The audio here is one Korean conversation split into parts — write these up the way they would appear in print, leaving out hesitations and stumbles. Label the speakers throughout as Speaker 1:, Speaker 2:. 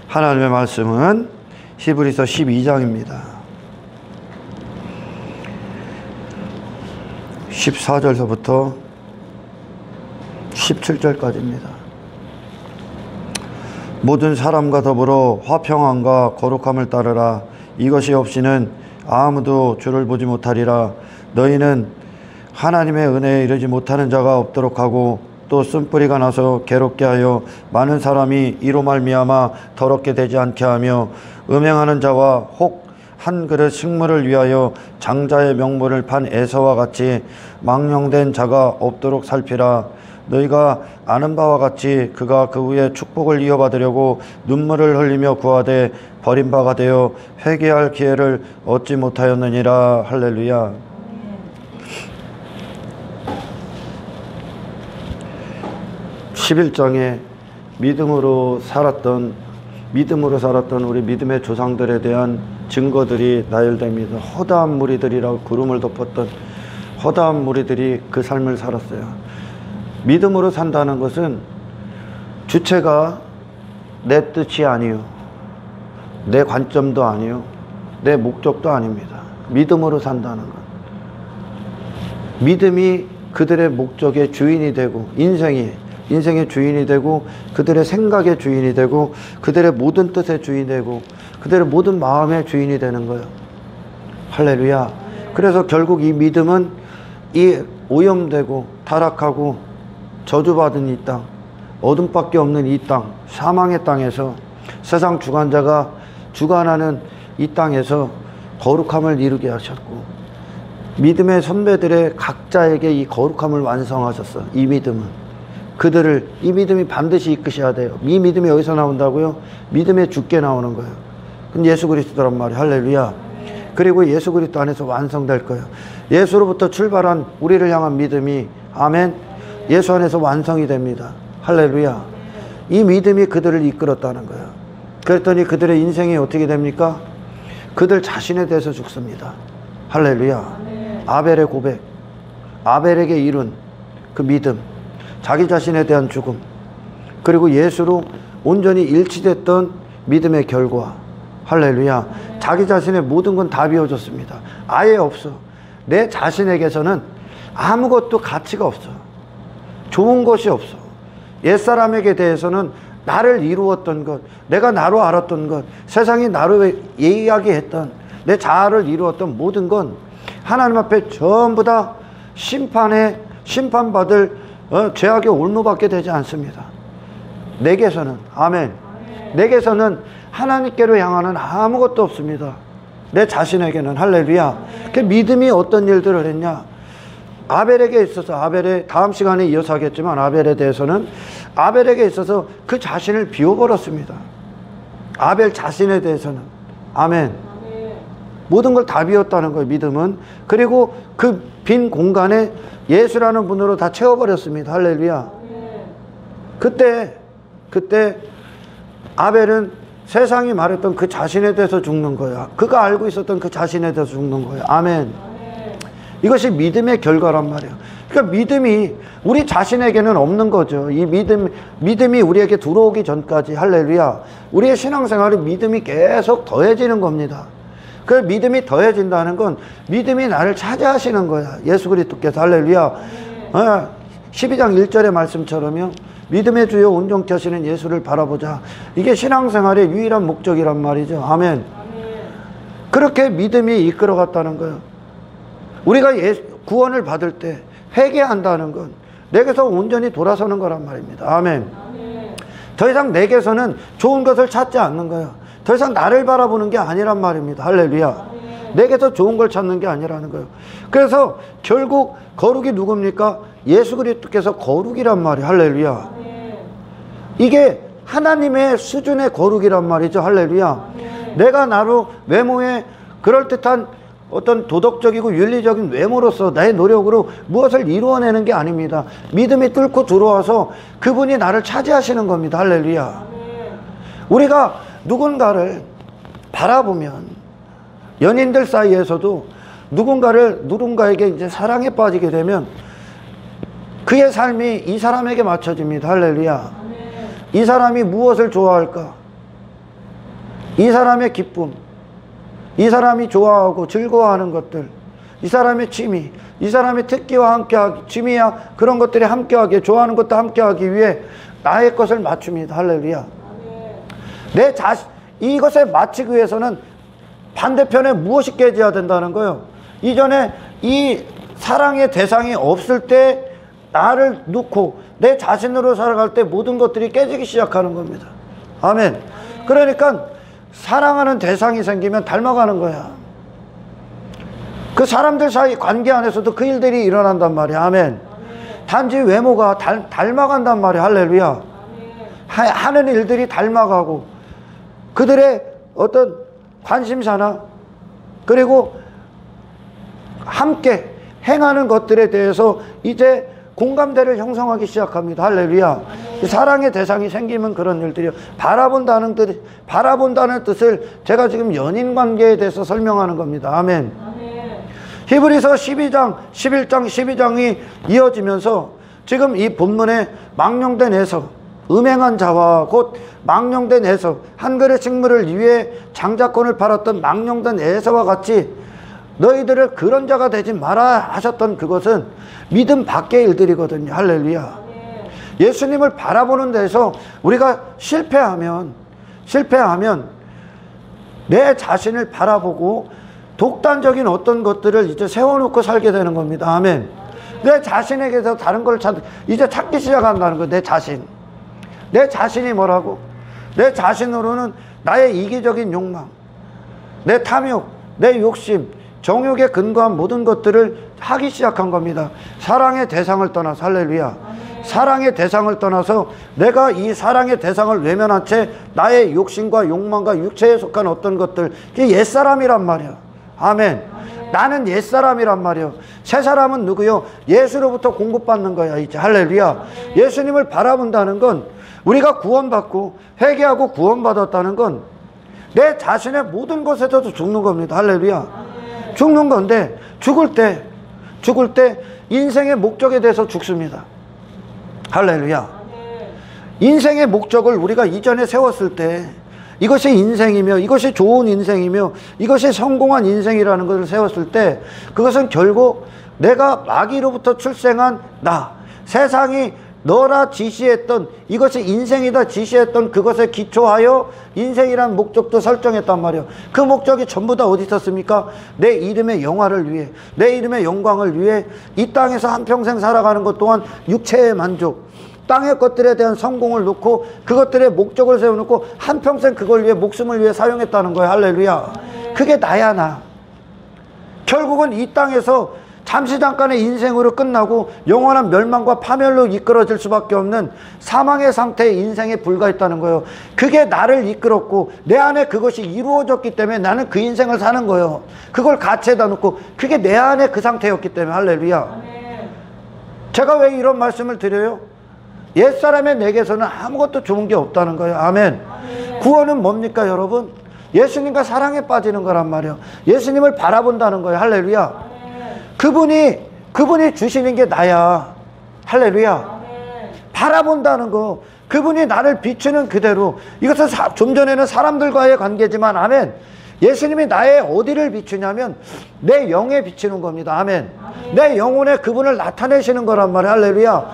Speaker 1: 하나님의 말씀은 히브리서 12장입니다. 14절서부터 17절까지입니다. 모든 사람과 더불어 화평함과 거룩함을 따르라. 이것이 없이는 아무도 주를 보지 못하리라. 너희는 하나님의 은혜에 이르지 못하는 자가 없도록 하고 또 쓴뿌리가 나서 괴롭게 하여 많은 사람이 이로 말미암아 더럽게 되지 않게 하며 음행하는 자와 혹 한 그릇 식물을 위하여 장자의 명분을 판 에서와 같이 망령된 자가 없도록 살피라. 너희가 아는 바와 같이 그가 그 후에 축복을 이어받으려고 눈물을 흘리며 구하되 버린 바가 되어 회개할 기회를 얻지 못하였느니라. 할렐루야. 11장에 믿음으로 살았던 우리 믿음의 조상들에 대한 증거들이 나열됩니다. 허다한 무리들이라고 구름을 덮었던 허다한 무리들이 그 삶을 살았어요. 믿음으로 산다는 것은 주체가 내 뜻이 아니요, 내 관점도 아니요, 내 목적도 아닙니다. 믿음으로 산다는 것, 믿음이 그들의 목적의 주인이 되고 인생의 주인이 되고 그들의 생각의 주인이 되고 그들의 모든 뜻의 주인이 되고 그들의 모든 마음의 주인이 되는 거예요. 할렐루야. 그래서 결국 이 믿음은 이 오염되고 타락하고 저주받은 이 땅, 어둠밖에 없는 이 땅, 사망의 땅에서 세상 주관자가 주관하는 이 땅에서 거룩함을 이루게 하셨고 믿음의 선배들의 각자에게 이 거룩함을 완성하셨어. 이 믿음은 이 믿음이 반드시 이끄셔야 돼요. 이 믿음이 어디서 나온다고요? 믿음의 주께 나오는 거예요. 그럼 예수 그리스도란 말이에요. 할렐루야. 그리고 예수 그리스도 안에서 완성될 거예요. 예수로부터 출발한 우리를 향한 믿음이, 아멘, 예수 안에서 완성이 됩니다. 할렐루야. 이 믿음이 그들을 이끌었다는 거예요. 그랬더니 그들의 인생이 어떻게 됩니까? 그들 자신에 대해서 죽습니다. 할렐루야. 아벨의 고백, 아벨에게 이룬 그 믿음, 자기 자신에 대한 죽음, 그리고 예수로 온전히 일치됐던 믿음의 결과. 할렐루야. 자기 자신의 모든 건 다 비워졌습니다. 아예 없어. 내 자신에게서는 아무것도 가치가 없어. 좋은 것이 없어. 옛사람에게 대해서는 나를 이루었던 것, 내가 나로 알았던 것, 세상이 나로 이야기했던 내 자아를 이루었던 모든 건 하나님 앞에 전부 다 심판받을 죄악의 올무받게 되지 않습니다. 내게서는, 아멘, 내게서는 하나님께로 향하는 아무것도 없습니다. 내 자신에게는. 할렐루야. 그 믿음이 어떤 일들을 했냐? 아벨에게 있어서, 아벨의 다음 시간에 이어서 하겠지만 아벨에 대해서는 아벨에게 있어서 그 자신을 비워버렸습니다. 아벨 자신에 대해서는, 아멘, 모든 걸 다 비웠다는 거예요. 믿음은. 그리고 그 빈 공간에 예수라는 분으로 다 채워버렸습니다. 할렐루야. 그때 아벨은 세상이 말했던 그 자신에 대해서 죽는 거야. 그가 알고 있었던 그 자신에 대해서 죽는 거야. 아멘. 이것이 믿음의 결과란 말이에요. 그러니까 믿음이 우리 자신에게는 없는 거죠. 이 믿음이 우리에게 들어오기 전까지, 할렐루야, 우리의 신앙생활이 믿음이 계속 더해지는 겁니다. 그 믿음이 더해진다는 건 믿음이 나를 차지하시는 거야. 예수 그리스도께서. 할렐루야. 12장 1절의 말씀처럼요, 믿음의 주요 온전케 하시는 예수를 바라보자. 이게 신앙생활의 유일한 목적이란 말이죠. 아멘. 그렇게 믿음이 이끌어갔다는 거예요. 우리가 구원을 받을 때 회개한다는 건 내게서 온전히 돌아서는 거란 말입니다. 아멘. 더 이상 내게서는 좋은 것을 찾지 않는 거예요. 더 이상 나를 바라보는 게 아니란 말입니다. 할렐루야. 내게서 좋은 걸 찾는 게 아니라는 거예요. 그래서 결국 거룩이 누굽니까? 예수 그리스도께서 거룩이란 말이에요. 할렐루야. 이게 하나님의 수준의 거룩이란 말이죠. 할렐루야. 내가 나로 외모에 그럴듯한 어떤 도덕적이고 윤리적인 외모로서 나의 노력으로 무엇을 이루어내는 게 아닙니다. 믿음이 뚫고 들어와서 그분이 나를 차지하시는 겁니다. 할렐루야. 우리가 누군가를 바라보면, 연인들 사이에서도 누군가에게 이제 사랑에 빠지게 되면 그의 삶이 이 사람에게 맞춰집니다. 할렐루야. 이 사람이 무엇을 좋아할까? 이 사람의 기쁨, 이 사람이 좋아하고 즐거워하는 것들, 이 사람의 취미, 이 사람의 특기와 함께하기, 취미야 그런 것들이 함께하기, 좋아하는 것도 함께하기 위해 나의 것을 맞춥니다. 할렐루야. 내 자신, 이것에 맞추기 위해서는 반대편에 무엇이 깨져야 된다는 거예요. 이전에 이 사랑의 대상이 없을 때 나를 놓고 내 자신으로 살아갈 때 모든 것들이 깨지기 시작하는 겁니다. 아멘. 그러니까 사랑하는 대상이 생기면 닮아가는 거야. 그 사람들 사이 관계 안에서도 그 일들이 일어난단 말이야. 아멘. 단지 외모가 닮아간단 말이야. 할렐루야. 하는 일들이 닮아가고 그들의 어떤 관심사나 그리고 함께 행하는 것들에 대해서 이제 공감대를 형성하기 시작합니다. 할렐루야. 사랑의 대상이 생기면 그런 일들이요. 바라본다는 뜻을 제가 지금 연인 관계에 대해서 설명하는 겁니다. 아멘. 히브리서 12장, 11장, 12장이 이어지면서 지금 이 본문에 망령된 에서, 음행한 자와 곧 망령된 에서, 한 그릇 식물을 위해 장자권을 팔았던 망령된 에서와 같이 너희들을 그런 자가 되지 마라 하셨던 그것은 믿음 밖의 일들이거든요. 할렐루야. 예수님을 바라보는 데서 우리가 실패하면 내 자신을 바라보고 독단적인 어떤 것들을 이제 세워놓고 살게 되는 겁니다. 아멘. 내 자신에게서 다른 걸 이제 찾기 시작한다는 거예요. 내 자신. 내 자신이 뭐라고? 내 자신으로는 나의 이기적인 욕망, 내 탐욕, 내 욕심, 정욕에 근거한 모든 것들을 하기 시작한 겁니다. 사랑의 대상을 떠나서, 할렐루야. 사랑의 대상을 떠나서 내가 이 사랑의 대상을 외면한 채 나의 욕심과 욕망과 육체에 속한 어떤 것들, 그게 옛사람이란 말이야. 아멘. 나는 옛사람이란 말이요. 새 사람은 누구요? 예수로부터 공급받는 거야 이제. 할렐루야. 예수님을 바라본다는 건, 우리가 구원받고 회개하고 구원받았다는 건 내 자신의 모든 것에서도 죽는 겁니다. 할렐루야. 죽는 건데 죽을 때 인생의 목적에 대해서 죽습니다. 할렐루야. 인생의 목적을 우리가 이전에 세웠을 때 이것이 인생이며 이것이 좋은 인생이며 이것이 성공한 인생이라는 것을 세웠을 때 그것은 결국 내가 마귀로부터 출생한 나, 세상이 너라 지시했던, 이것이 인생이다 지시했던 그것에 기초하여 인생이란 목적도 설정했단 말이에요. 그 목적이 전부 다 어디 있었습니까? 내 이름의 영화를 위해, 내 이름의 영광을 위해 이 땅에서 한평생 살아가는 것 또한 육체의 만족, 땅의 것들에 대한 성공을 놓고 그것들의 목적을 세워놓고 한평생 그걸 위해, 목숨을 위해 사용했다는 거예요. 할렐루야. 그게 나야, 나. 결국은 이 땅에서 잠시 잠깐의 인생으로 끝나고 영원한 멸망과 파멸로 이끌어질 수밖에 없는 사망의 상태의 인생에 불과했다는 거예요. 그게 나를 이끌었고 내 안에 그것이 이루어졌기 때문에 나는 그 인생을 사는 거예요. 그걸 가치에다 놓고 그게 내 안에 그 상태였기 때문에. 할렐루야. 제가 왜 이런 말씀을 드려요? 옛사람의 내게서는 아무것도 좋은 게 없다는 거예요. 아멘. 구원은 뭡니까 여러분? 예수님과 사랑에 빠지는 거란 말이에요. 예수님을 바라본다는 거예요. 할렐루야. 그분이 주시는 게 나야. 할렐루야. 바라본다는 거, 그분이 나를 비추는 그대로. 이것은 좀 전에는 사람들과의 관계지만, 아멘, 예수님이 나의 어디를 비추냐면 내 영에 비추는 겁니다. 아멘. 내 영혼에 그분을 나타내시는 거란 말이에요. 할렐루야.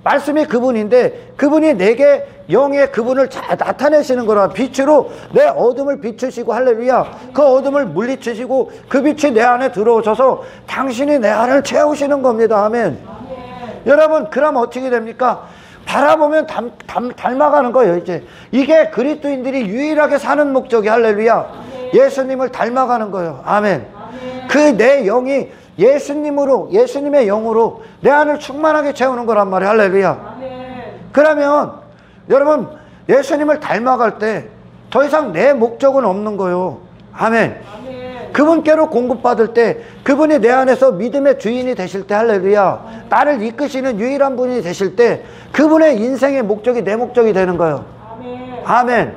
Speaker 1: 말씀이 그분인데 그분이 내게 영의 그분을 잘 나타내시는 거라. 빛으로 내 어둠을 비추시고, 할렐루야, 그 어둠을 물리치시고 그 빛이 내 안에 들어오셔서 당신이 내 안을 채우시는 겁니다. 아멘. 여러분, 그럼 어떻게 됩니까? 바라보면 닮아가는 거예요. 이제 이게 그리스도인들이 유일하게 사는 목적이, 할렐루야, 예수님을 닮아가는 거예요. 아멘. 그 내 영이 예수님의 영으로 내 안을 충만하게 채우는 거란 말이에요. 할렐루야. 그러면 여러분, 예수님을 닮아갈 때 더 이상 내 목적은 없는 거예요. 아멘. 그분께로 공급받을 때 그분이 내 안에서 믿음의 주인이 되실 때, 할렐루야, 나를 이끄시는 유일한 분이 되실 때 그분의 인생의 목적이 내 목적이 되는 거예요. 아멘.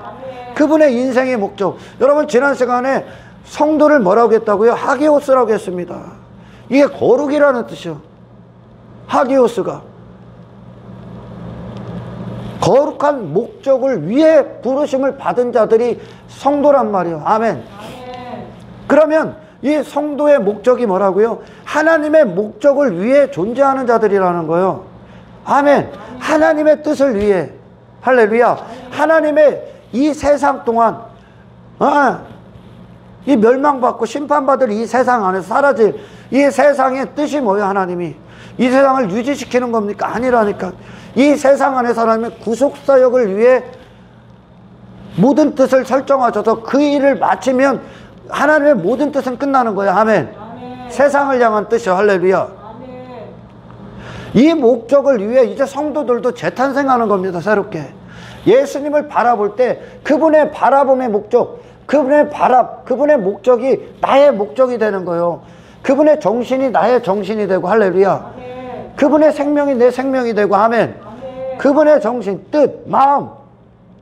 Speaker 1: 그분의 인생의 목적. 여러분, 지난 시간에 성도를 뭐라고 했다고요? 하기오스라고 했습니다. 이게 거룩이라는 뜻이요. 하기오스가. 거룩한 목적을 위해 부르심을 받은 자들이 성도란 말이에요. 아멘. 그러면 이 성도의 목적이 뭐라고요? 하나님의 목적을 위해 존재하는 자들이라는 거예요. 아멘. 하나님의 뜻을 위해. 할렐루야. 하나님의 이 세상 동안 이 멸망받고 심판받을 이 세상 안에서 사라질 이 세상의 뜻이 뭐예요? 하나님이 이 세상을 유지시키는 겁니까? 아니라니까. 이 세상 안에서 하나님의 구속사역을 위해 모든 뜻을 설정하셔서 그 일을 마치면 하나님의 모든 뜻은 끝나는 거예요. 아멘. 아멘. 세상을 향한 뜻이요. 할렐루야. 아멘. 이 목적을 위해 이제 성도들도 재탄생하는 겁니다. 새롭게. 예수님을 바라볼 때 그분의 바라봄의 목적, 그분의 목적이 나의 목적이 되는 거예요. 그분의 정신이 나의 정신이 되고, 할렐루야. 아멘. 그분의 생명이 내 생명이 되고, 아멘. 아멘. 그분의 정신, 뜻, 마음,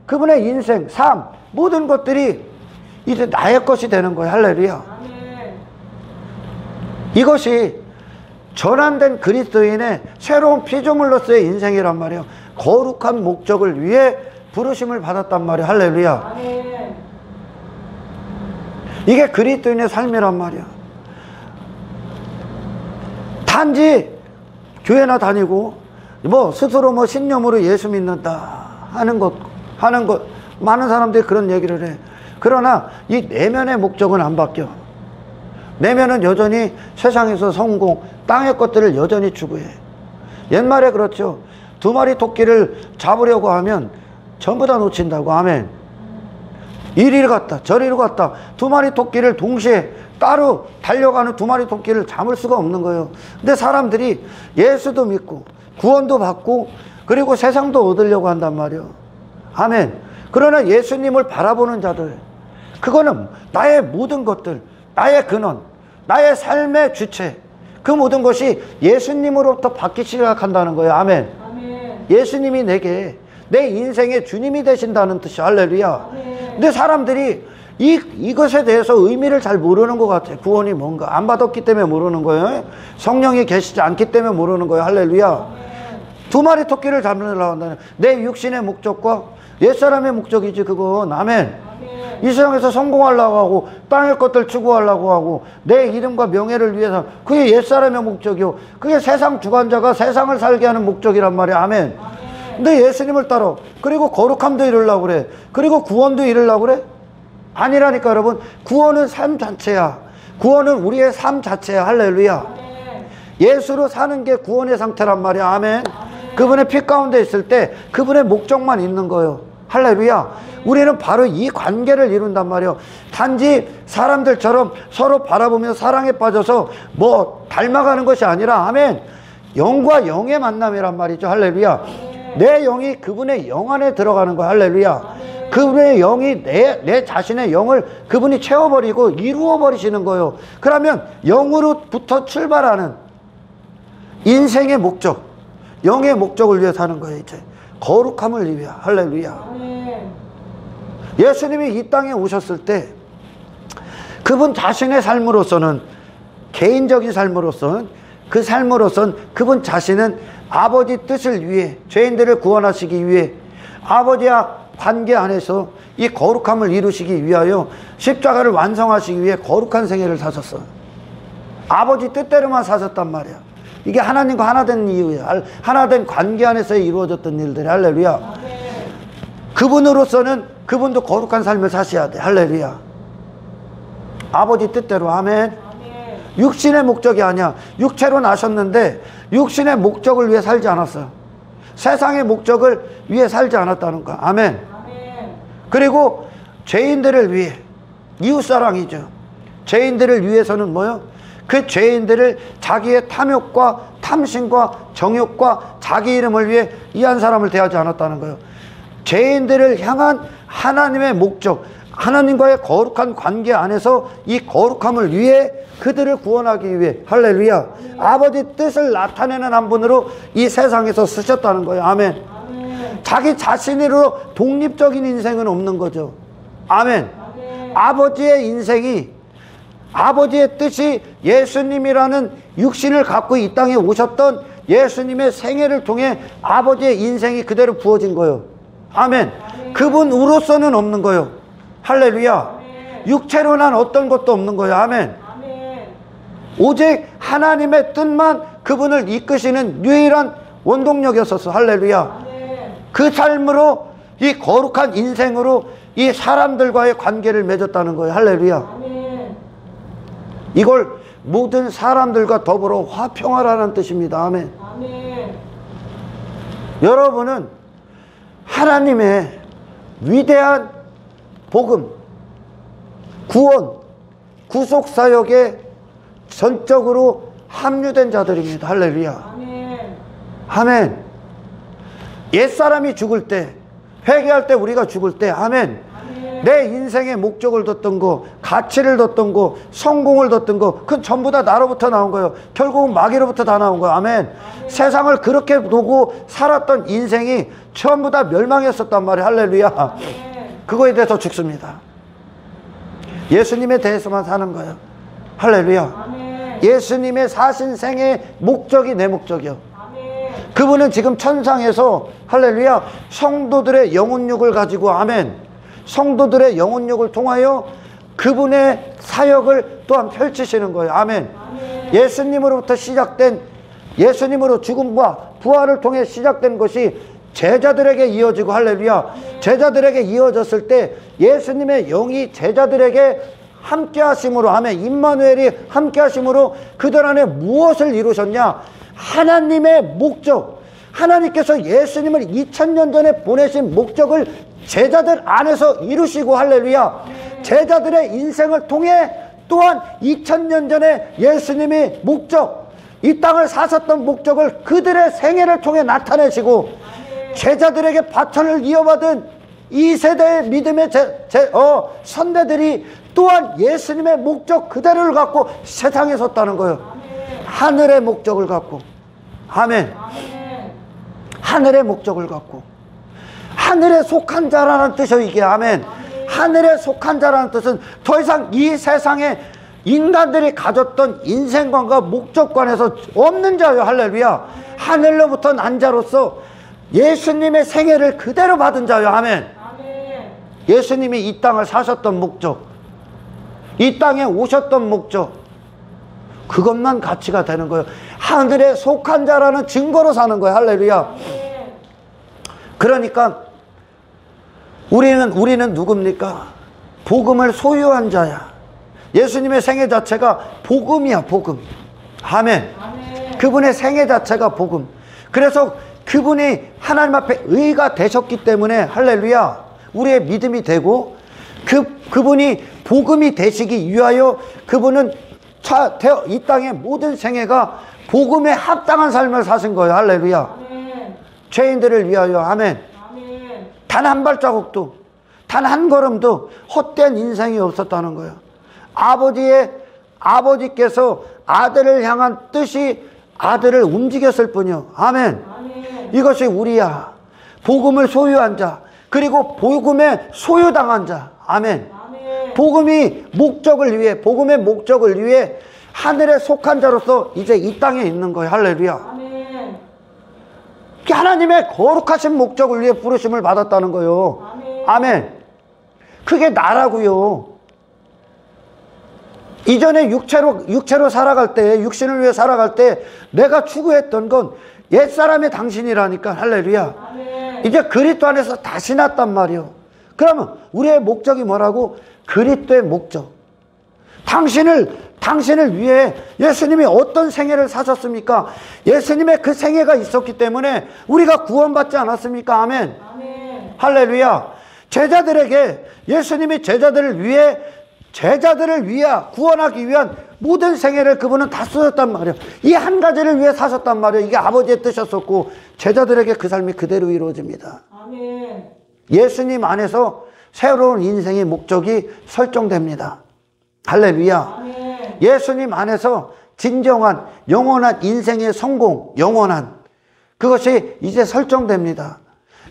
Speaker 1: 그분의 인생, 삶, 모든 것들이 이제 나의 것이 되는 거예요. 할렐루야. 아멘. 이것이 전환된 그리스도인의 새로운 피조물로서의 인생이란 말이에요. 거룩한 목적을 위해 부르심을 받았단 말이에요. 할렐루야. 아멘. 이게 그리스도인의 삶이란 말이야. 단지 교회나 다니고 스스로 신념으로 예수 믿는다 하는 것 많은 사람들이 그런 얘기를 해. 그러나 이 내면의 목적은 안 바뀌어. 내면은 여전히 세상에서 성공, 땅의 것들을 여전히 추구해. 옛말에 그렇죠. 2마리 토끼를 잡으려고 하면 전부 다 놓친다고. 아멘. 이리로 갔다 저리로 갔다 2마리 토끼를 동시에 따로 달려가는 2마리 토끼를 잡을 수가 없는 거예요. 근데 사람들이 예수도 믿고 구원도 받고 그리고 세상도 얻으려고 한단 말이에요. 아멘. 그러나 예수님을 바라보는 자들, 그거는 나의 모든 것들, 나의 근원, 나의 삶의 주체, 그 모든 것이 예수님으로부터 받기 시작한다는 거예요. 아멘. 아멘. 예수님이 내게 내 인생의 주님이 되신다는 뜻이. 할렐루야. 아멘. 근데 사람들이 이것에 대해서 의미를 잘 모르는 것 같아요. 구원이 뭔가 안 받았기 때문에 모르는 거예요. 성령이 계시지 않기 때문에 모르는 거예요. 할렐루야. 아멘. 2마리 토끼를 잡으려고 한다는 내 육신의 목적과 옛사람의 목적이지 그건. 아멘. 아멘. 이 세상에서 성공하려고 하고 땅의 것들 추구하려고 하고 내 이름과 명예를 위해서, 그게 옛사람의 목적이요. 그게 세상 주관자가 세상을 살게 하는 목적이란 말이야. 아멘. 아멘. 근데 예수님을 따라 그리고 거룩함도 이루려고 그래. 그리고 구원도 이루려고 그래? 아니라니까. 여러분, 구원은 삶 자체야. 구원은 우리의 삶 자체야. 할렐루야. 아멘. 예수로 사는 게 구원의 상태란 말이야. 아멘. 아멘. 그분의 피 가운데 있을 때 그분의 목적만 있는 거예요. 할렐루야. 우리는 바로 이 관계를 이룬단 말이에요. 단지 사람들처럼 서로 바라보며 사랑에 빠져서 닮아가는 것이 아니라, 아멘, 영과 영의 만남이란 말이죠. 할렐루야. 내 영이 그분의 영 안에 들어가는 거야. 할렐루야. 그분의 영이 내 자신의 영을 그분이 채워버리고 이루어버리시는 거예요. 그러면 영으로부터 출발하는 인생의 목적, 영의 목적을 위해 사는 거예요. 이제 거룩함을 위해. 할렐루야. 예수님이 이 땅에 오셨을 때 그분 자신의 삶으로서는, 개인적인 삶으로서는, 그 삶으로서는 그분 자신은 아버지 뜻을 위해, 죄인들을 구원하시기 위해, 아버지와 관계 안에서 이 거룩함을 이루시기 위하여 십자가를 완성하시기 위해 거룩한 생애를 사셨어요. 아버지 뜻대로만 사셨단 말이야. 이게 하나님과 하나 된 이유야. 하나 된 관계 안에서 이루어졌던 일들이. 할렐루야. 그분으로서는 그분도 거룩한 삶을 사셔야 돼. 할렐루야. 아버지 뜻대로. 아멘. 육신의 목적이 아니야. 육체로 나셨는데 육신의 목적을 위해 살지 않았어요. 세상의 목적을 위해 살지 않았다는 거야. 아멘. 그리고 죄인들을 위해, 이웃사랑이죠. 죄인들을 위해서는 뭐요? 그 죄인들을 자기의 탐욕과 탐심과 정욕과 자기 이름을 위해 이 한 사람을 대하지 않았다는 거예요. 죄인들을 향한 하나님의 목적, 하나님과의 거룩한 관계 안에서 이 거룩함을 위해 그들을 구원하기 위해. 할렐루야. 아버지 뜻을 나타내는 한 분으로 이 세상에서 쓰셨다는 거예요. 아멘. 아멘. 자기 자신으로 독립적인 인생은 없는 거죠. 아멘. 아멘. 아버지의 인생이, 아버지의 뜻이 예수님이라는 육신을 갖고 이 땅에 오셨던 예수님의 생애를 통해 아버지의 인생이 그대로 부어진 거예요. 아멘. 그분으로서는 없는 거예요. 할렐루야. 육체로 난 어떤 것도 없는 거예요. 아멘. 오직 하나님의 뜻만 그분을 이끄시는 유일한 원동력이었었어. 할렐루야. 그 삶으로, 이 거룩한 인생으로 이 사람들과의 관계를 맺었다는 거예요. 할렐루야. 이걸 모든 사람들과 더불어 화평하라는 뜻입니다. 아멘. 여러분은 하나님의 위대한 복음, 구원, 구속사역에 전적으로 합류된 자들입니다. 할렐루야. 아멘. 옛사람이 죽을 때, 회개할 때, 우리가 죽을 때, 아멘. 내 인생의 목적을 뒀던 거, 가치를 뒀던 거, 성공을 뒀던 거, 그건 전부 다 나로부터 나온 거예요. 결국은 마귀로부터 다 나온 거예요. 아멘. 세상을 그렇게 두고 살았던 인생이 전부 다 멸망했었단 말이에요. 할렐루야. 그거에 대해서 죽습니다. 예수님에 대해서만 사는 거예요. 할렐루야. 예수님의 사신 생의 목적이 내 목적이요. 그분은 지금 천상에서, 할렐루야, 성도들의 영혼육을 가지고, 아멘, 성도들의 영혼육을 통하여 그분의 사역을 또한 펼치시는 거예요. 아멘. 예수님으로부터 시작된, 예수님으로 죽음과 부활을 통해 시작된 것이 제자들에게 이어지고, 할렐루야, 제자들에게 이어졌을 때 예수님의 영이 제자들에게 함께 하심으로, 아멘, 임마누엘이 함께 하심으로 그들 안에 무엇을 이루셨냐? 하나님의 목적, 하나님께서 예수님을 2000년 전에 보내신 목적을 제자들 안에서 이루시고, 할렐루야, 제자들의 인생을 통해 또한 2000년 전에 예수님의 목적, 이 땅을 사셨던 목적을 그들의 생애를 통해 나타내시고, 제자들에게 바천을 이어받은 이 세대의 믿음의 선배들이 또한 예수님의 목적 그대로를 갖고 세상에 섰다는 거예요. 하늘의 목적을 갖고. 아멘. 하늘의 목적을 갖고. 하늘에 속한 자라는 뜻이요, 이게. 아멘. 하늘에 속한 자라는 뜻은 더 이상 이 세상에 인간들이 가졌던 인생관과 목적관에서 없는 자요. 할렐루야. 하늘로부터 난 자로서 예수님의 생애를 그대로 받은 자요. 아멘. 예수님이 이 땅을 사셨던 목적, 이 땅에 오셨던 목적, 그것만 가치가 되는 거예요. 하늘에 속한 자라는 증거로 사는 거예요. 할렐루야. 그러니까 우리는 누굽니까? 복음을 소유한 자야. 예수님의 생애 자체가 복음이야, 복음. 아멘. 그분의 생애 자체가 복음. 그래서 그분이 하나님 앞에 의가 되셨기 때문에, 할렐루야, 우리의 믿음이 되고, 그분이 복음이 되시기 위하여 그분은 이 땅의 모든 생애가 복음에 합당한 삶을 사신 거예요. 할렐루야. 아멘. 죄인들을 위하여. 아멘. 아멘. 단 한 발자국도, 단 한 걸음도 헛된 인생이 없었다는 거예요. 아버지께서 아들을 향한 뜻이 아들을 움직였을 뿐이요. 아멘. 아멘. 이것이 우리야. 복음을 소유한 자, 그리고 복음에 소유당한 자. 아멘. 아멘. 복음의 목적을 위해 하늘에 속한 자로서 이제 이 땅에 있는 거예요. 할렐루야. 아멘. 하나님의 거룩하신 목적을 위해 부르심을 받았다는 거예요. 아멘. 아멘. 그게 나라고요. 이전에 육체로 살아갈 때, 육신을 위해 살아갈 때 내가 추구했던 건 옛사람의 당신이라니까. 할렐루야. 아멘. 이제 그리스도 안에서 다시 났단 말이요. 그러면 우리의 목적이 뭐라고? 그리스도의 목적. 당신을 위해 예수님이 어떤 생애를 사셨습니까? 예수님의 그 생애가 있었기 때문에 우리가 구원받지 않았습니까? 아멘. 아멘. 할렐루야. 예수님이 제자들을 위해 구원하기 위한 모든 생애를 그분은 다 쓰셨단 말이에요. 이 한 가지를 위해 사셨단 말이에요. 이게 아버지의 뜻이었었고, 제자들에게 그 삶이 그대로 이루어집니다. 아멘. 예수님 안에서 새로운 인생의 목적이 설정됩니다. 할렐루야. 아멘. 예수님 안에서 진정한 영원한 인생의 성공, 그것이 이제 설정됩니다.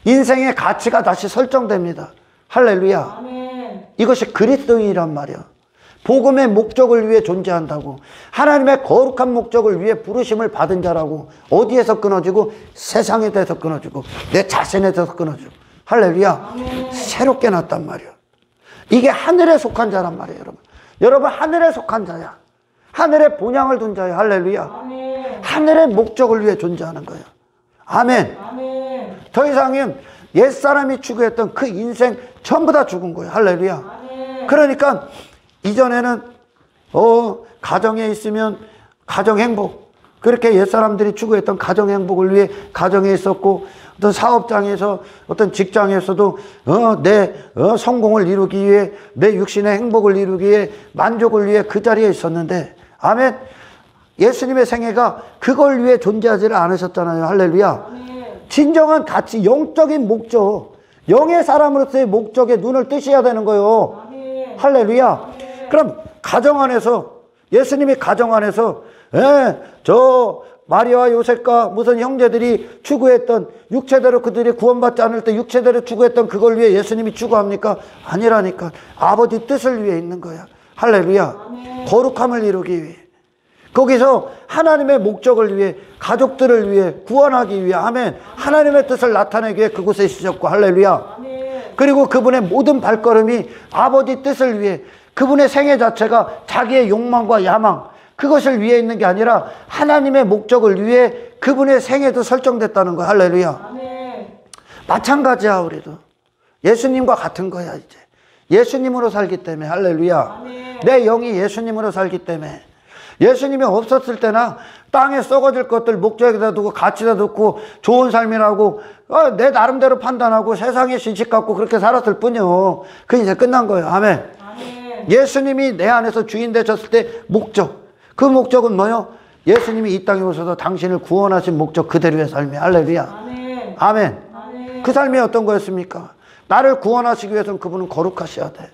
Speaker 1: 인생의 가치가 다시 설정됩니다. 할렐루야. 아멘. 이것이 그리스도인이란 말이야. 복음의 목적을 위해 존재한다고. 하나님의 거룩한 목적을 위해 부르심을 받은 자라고. 어디에서 끊어지고? 세상에 대해서 끊어지고 내 자신에 대해서 끊어지고. 할렐루야. 새롭게 났단 말이야. 이게 하늘에 속한 자란 말이에요, 여러분. 여러분 하늘에 속한 자야. 하늘에 본향을 둔 자야. 할렐루야. 하늘의 목적을 위해 존재하는 거예요. 아멘. 더 이상은 옛사람이 추구했던 그 인생 전부 다 죽은 거예요. 할렐루야. 그러니까 이전에는 가정에 있으면 가정 행복, 그렇게 옛사람들이 추구했던 가정 행복을 위해 가정에 있었고, 어떤 사업장에서 어떤 직장에서도 내 성공을 이루기 위해, 내 육신의 행복을 이루기 위해, 만족을 위해 그 자리에 있었는데, 아멘. 예수님의 생애가 그걸 위해 존재하지를 않으셨잖아요. 할렐루야. 진정한 가치, 영적인 목적, 영의 사람으로서의 목적에 눈을 뜨셔야 되는 거예요. 할렐루야. 그럼 가정 안에서, 예수님이 가정 안에서 저 마리아와 요셉과 무슨 형제들이 추구했던, 육체대로 그들이 구원받지 않을 때 육체대로 추구했던 그걸 위해 예수님이 추구합니까? 아니라니까. 아버지 뜻을 위해 있는 거야. 할렐루야. 거룩함을 이루기 위해, 거기서 하나님의 목적을 위해, 가족들을 위해, 구원하기 위해, 아멘. 하나님의 뜻을 나타내기 위해 그곳에 있으셨고, 할렐루야. 그리고 그분의 모든 발걸음이 아버지 뜻을 위해, 그분의 생애 자체가 자기의 욕망과 야망, 그것을 위해 있는 게 아니라 하나님의 목적을 위해 그분의 생애도 설정됐다는 거야. 할렐루야. 마찬가지야. 우리도 예수님과 같은 거야. 이제 예수님으로 살기 때문에. 할렐루야. 내 영이 예수님으로 살기 때문에. 예수님이 없었을 때나 땅에 썩어질 것들 목적에다 두고 가치다 두고 좋은 삶이라고 내 나름대로 판단하고 세상에 시식 갖고 그렇게 살았을 뿐이요. 그 이제 끝난 거예요. 아멘. 예수님이 내 안에서 주인 되셨을 때 목적, 그 목적은 뭐요? 예수님이 이 땅에 오셔서 당신을 구원하신 목적 그대로의 삶이. 할렐루야. 아멘. 그 삶이 어떤 거였습니까? 나를 구원하시기 위해서는 그분은 거룩하셔야 돼.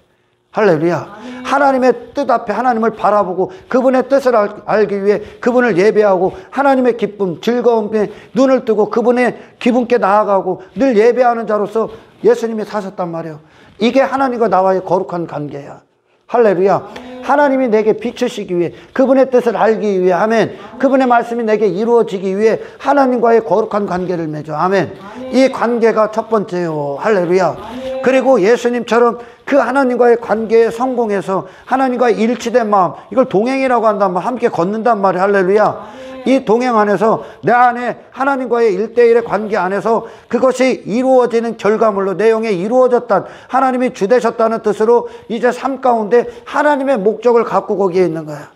Speaker 1: 할렐루야. 하나님의 뜻 앞에 하나님을 바라보고 그분의 뜻을 알기 위해 그분을 예배하고, 하나님의 기쁨, 즐거움에 눈을 뜨고 그분의 기분께 나아가고 늘 예배하는 자로서 예수님이 사셨단 말이에요. 이게 하나님과 나와의 거룩한 관계야. 할렐루야. 하나님이 내게 비추시기 위해, 그분의 뜻을 알기 위해, 아멘. 그분의 말씀이 내게 이루어지기 위해 하나님과의 거룩한 관계를 맺어. 아멘. 이 관계가 첫 번째요. 할렐루야. 그리고 예수님처럼 그 하나님과의 관계에 성공해서 하나님과 일치된 마음, 이걸 동행이라고 한단 말, 함께 걷는단 말이에요. 할렐루야. 이 동행 안에서 내 안에 하나님과의 1대1의 관계 안에서 그것이 이루어지는 결과물로 내 영에 이루어졌단, 하나님이 주되셨다는 뜻으로 이제 삶 가운데 하나님의 목적을 갖고 거기에 있는 거야.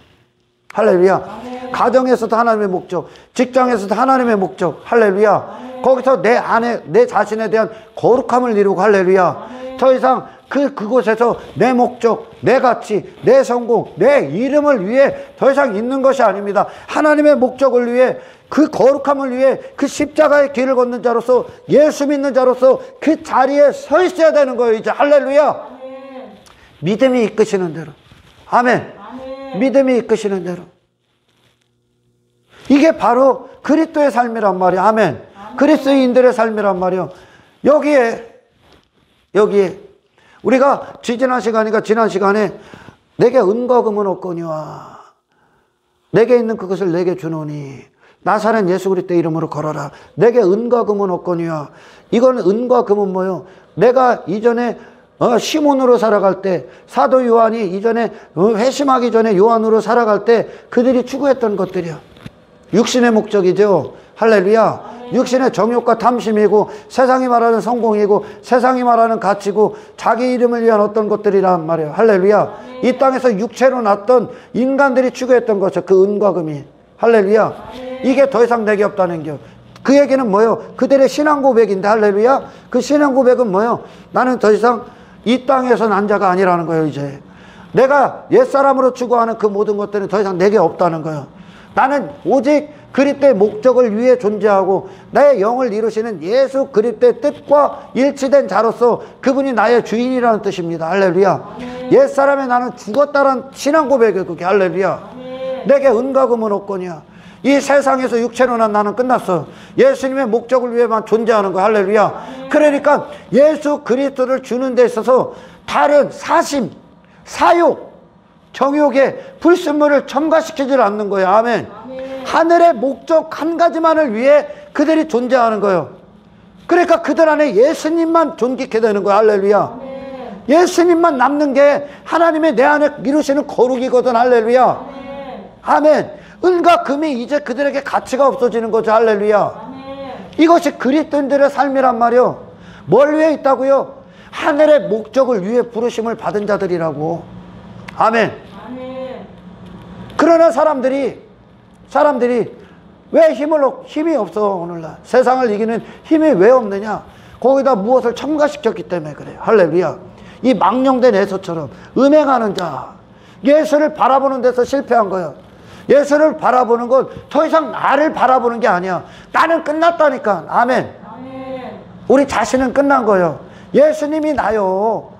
Speaker 1: 할렐루야. 가정에서도 하나님의 목적, 직장에서도 하나님의 목적. 할렐루야. 거기서 내 안에 내 자신에 대한 거룩함을 이루고, 할렐루야. 더 이상 그곳에서 내 목적, 내 가치, 내 성공, 내 이름을 위해 더 이상 있는 것이 아닙니다. 하나님의 목적을 위해, 그 거룩함을 위해 그 십자가의 길을 걷는 자로서, 예수 믿는 자로서 그 자리에 서 있어야 되는 거예요. 이제. 할렐루야. 믿음이 이끄시는 대로. 아멘. 믿음이 이끄시는 대로. 이게 바로 그리스도의 삶이란 말이야. 아멘. 그리스도인들의 삶이란 말이야. 여기에 우리가 지난 시간에 내게 은과 금은 없거니와 내게 있는 그것을 내게 주노니 나사렛 예수 그리스도의 이름으로 걸어라. 내게 은과 금은 없거니와, 이건 은과 금은 뭐요? 내가 이전에 시몬으로 살아갈 때, 사도 요한이 이전에 회심하기 전에 요한으로 살아갈 때 그들이 추구했던 것들이야. 육신의 목적이죠. 할렐루야. 육신의 정욕과 탐심이고, 세상이 말하는 성공이고, 세상이 말하는 가치고, 자기 이름을 위한 어떤 것들이란 말이에요. 할렐루야. 이 땅에서 육체로 났던 인간들이 추구했던 것이죠. 그 은과 금이. 할렐루야. 이게 더 이상 내게 없다는 게, 그 얘기는 뭐예요? 그들의 신앙 고백인데, 할렐루야. 그 신앙 고백은 뭐예요? 나는 더 이상 이 땅에서 난 자가 아니라는 거예요. 이제 내가 옛사람으로 추구하는 그 모든 것들은 더 이상 내게 없다는 거예요. 나는 오직 그리스도의 목적을 위해 존재하고 나의 영을 이루시는 예수 그리스도의 뜻과 일치된 자로서 그분이 나의 주인이라는 뜻입니다. 할렐루야. 옛사람의 나는 죽었다는 신앙 고백이에요. 그게. 할렐루야. 내게 은과 금은 없거니와, 이 세상에서 육체로 난 나는 끝났어. 예수님의 목적을 위해만 존재하는 거야. 할렐루야. 그러니까 예수 그리스도를 주는 데 있어서 다른 사심, 사욕, 정욕에 불순물을 첨가시키질 않는 거예요. 아멘. 하늘의 목적 한 가지만을 위해 그들이 존재하는 거예요. 그러니까 그들 안에 예수님만 존귀케 되는 거예요. 할렐루야. 예수님만 남는 게 하나님의 내 안에 이루시는 거룩이거든. 할렐루야. 아멘. 은과 금이 이제 그들에게 가치가 없어지는 거죠. 할렐루야. 이것이 그리스도인들의 삶이란 말이요. 뭘 위해 있다고요? 하늘의 목적을 위해 부르심을 받은 자들이라고. 아멘. 그러나 사람들이 왜 힘이 없어? 오늘날 세상을 이기는 힘이 왜 없느냐? 거기다 무엇을 첨가시켰기 때문에 그래요. 할렐루야. 이 망령된 에서처럼 음행하는 자, 예수를 바라보는 데서 실패한 거예요. 예수를 바라보는 건 더 이상 나를 바라보는 게 아니야. 나는 끝났다니까. 아멘. 우리 자신은 끝난 거예요. 예수님이 나요.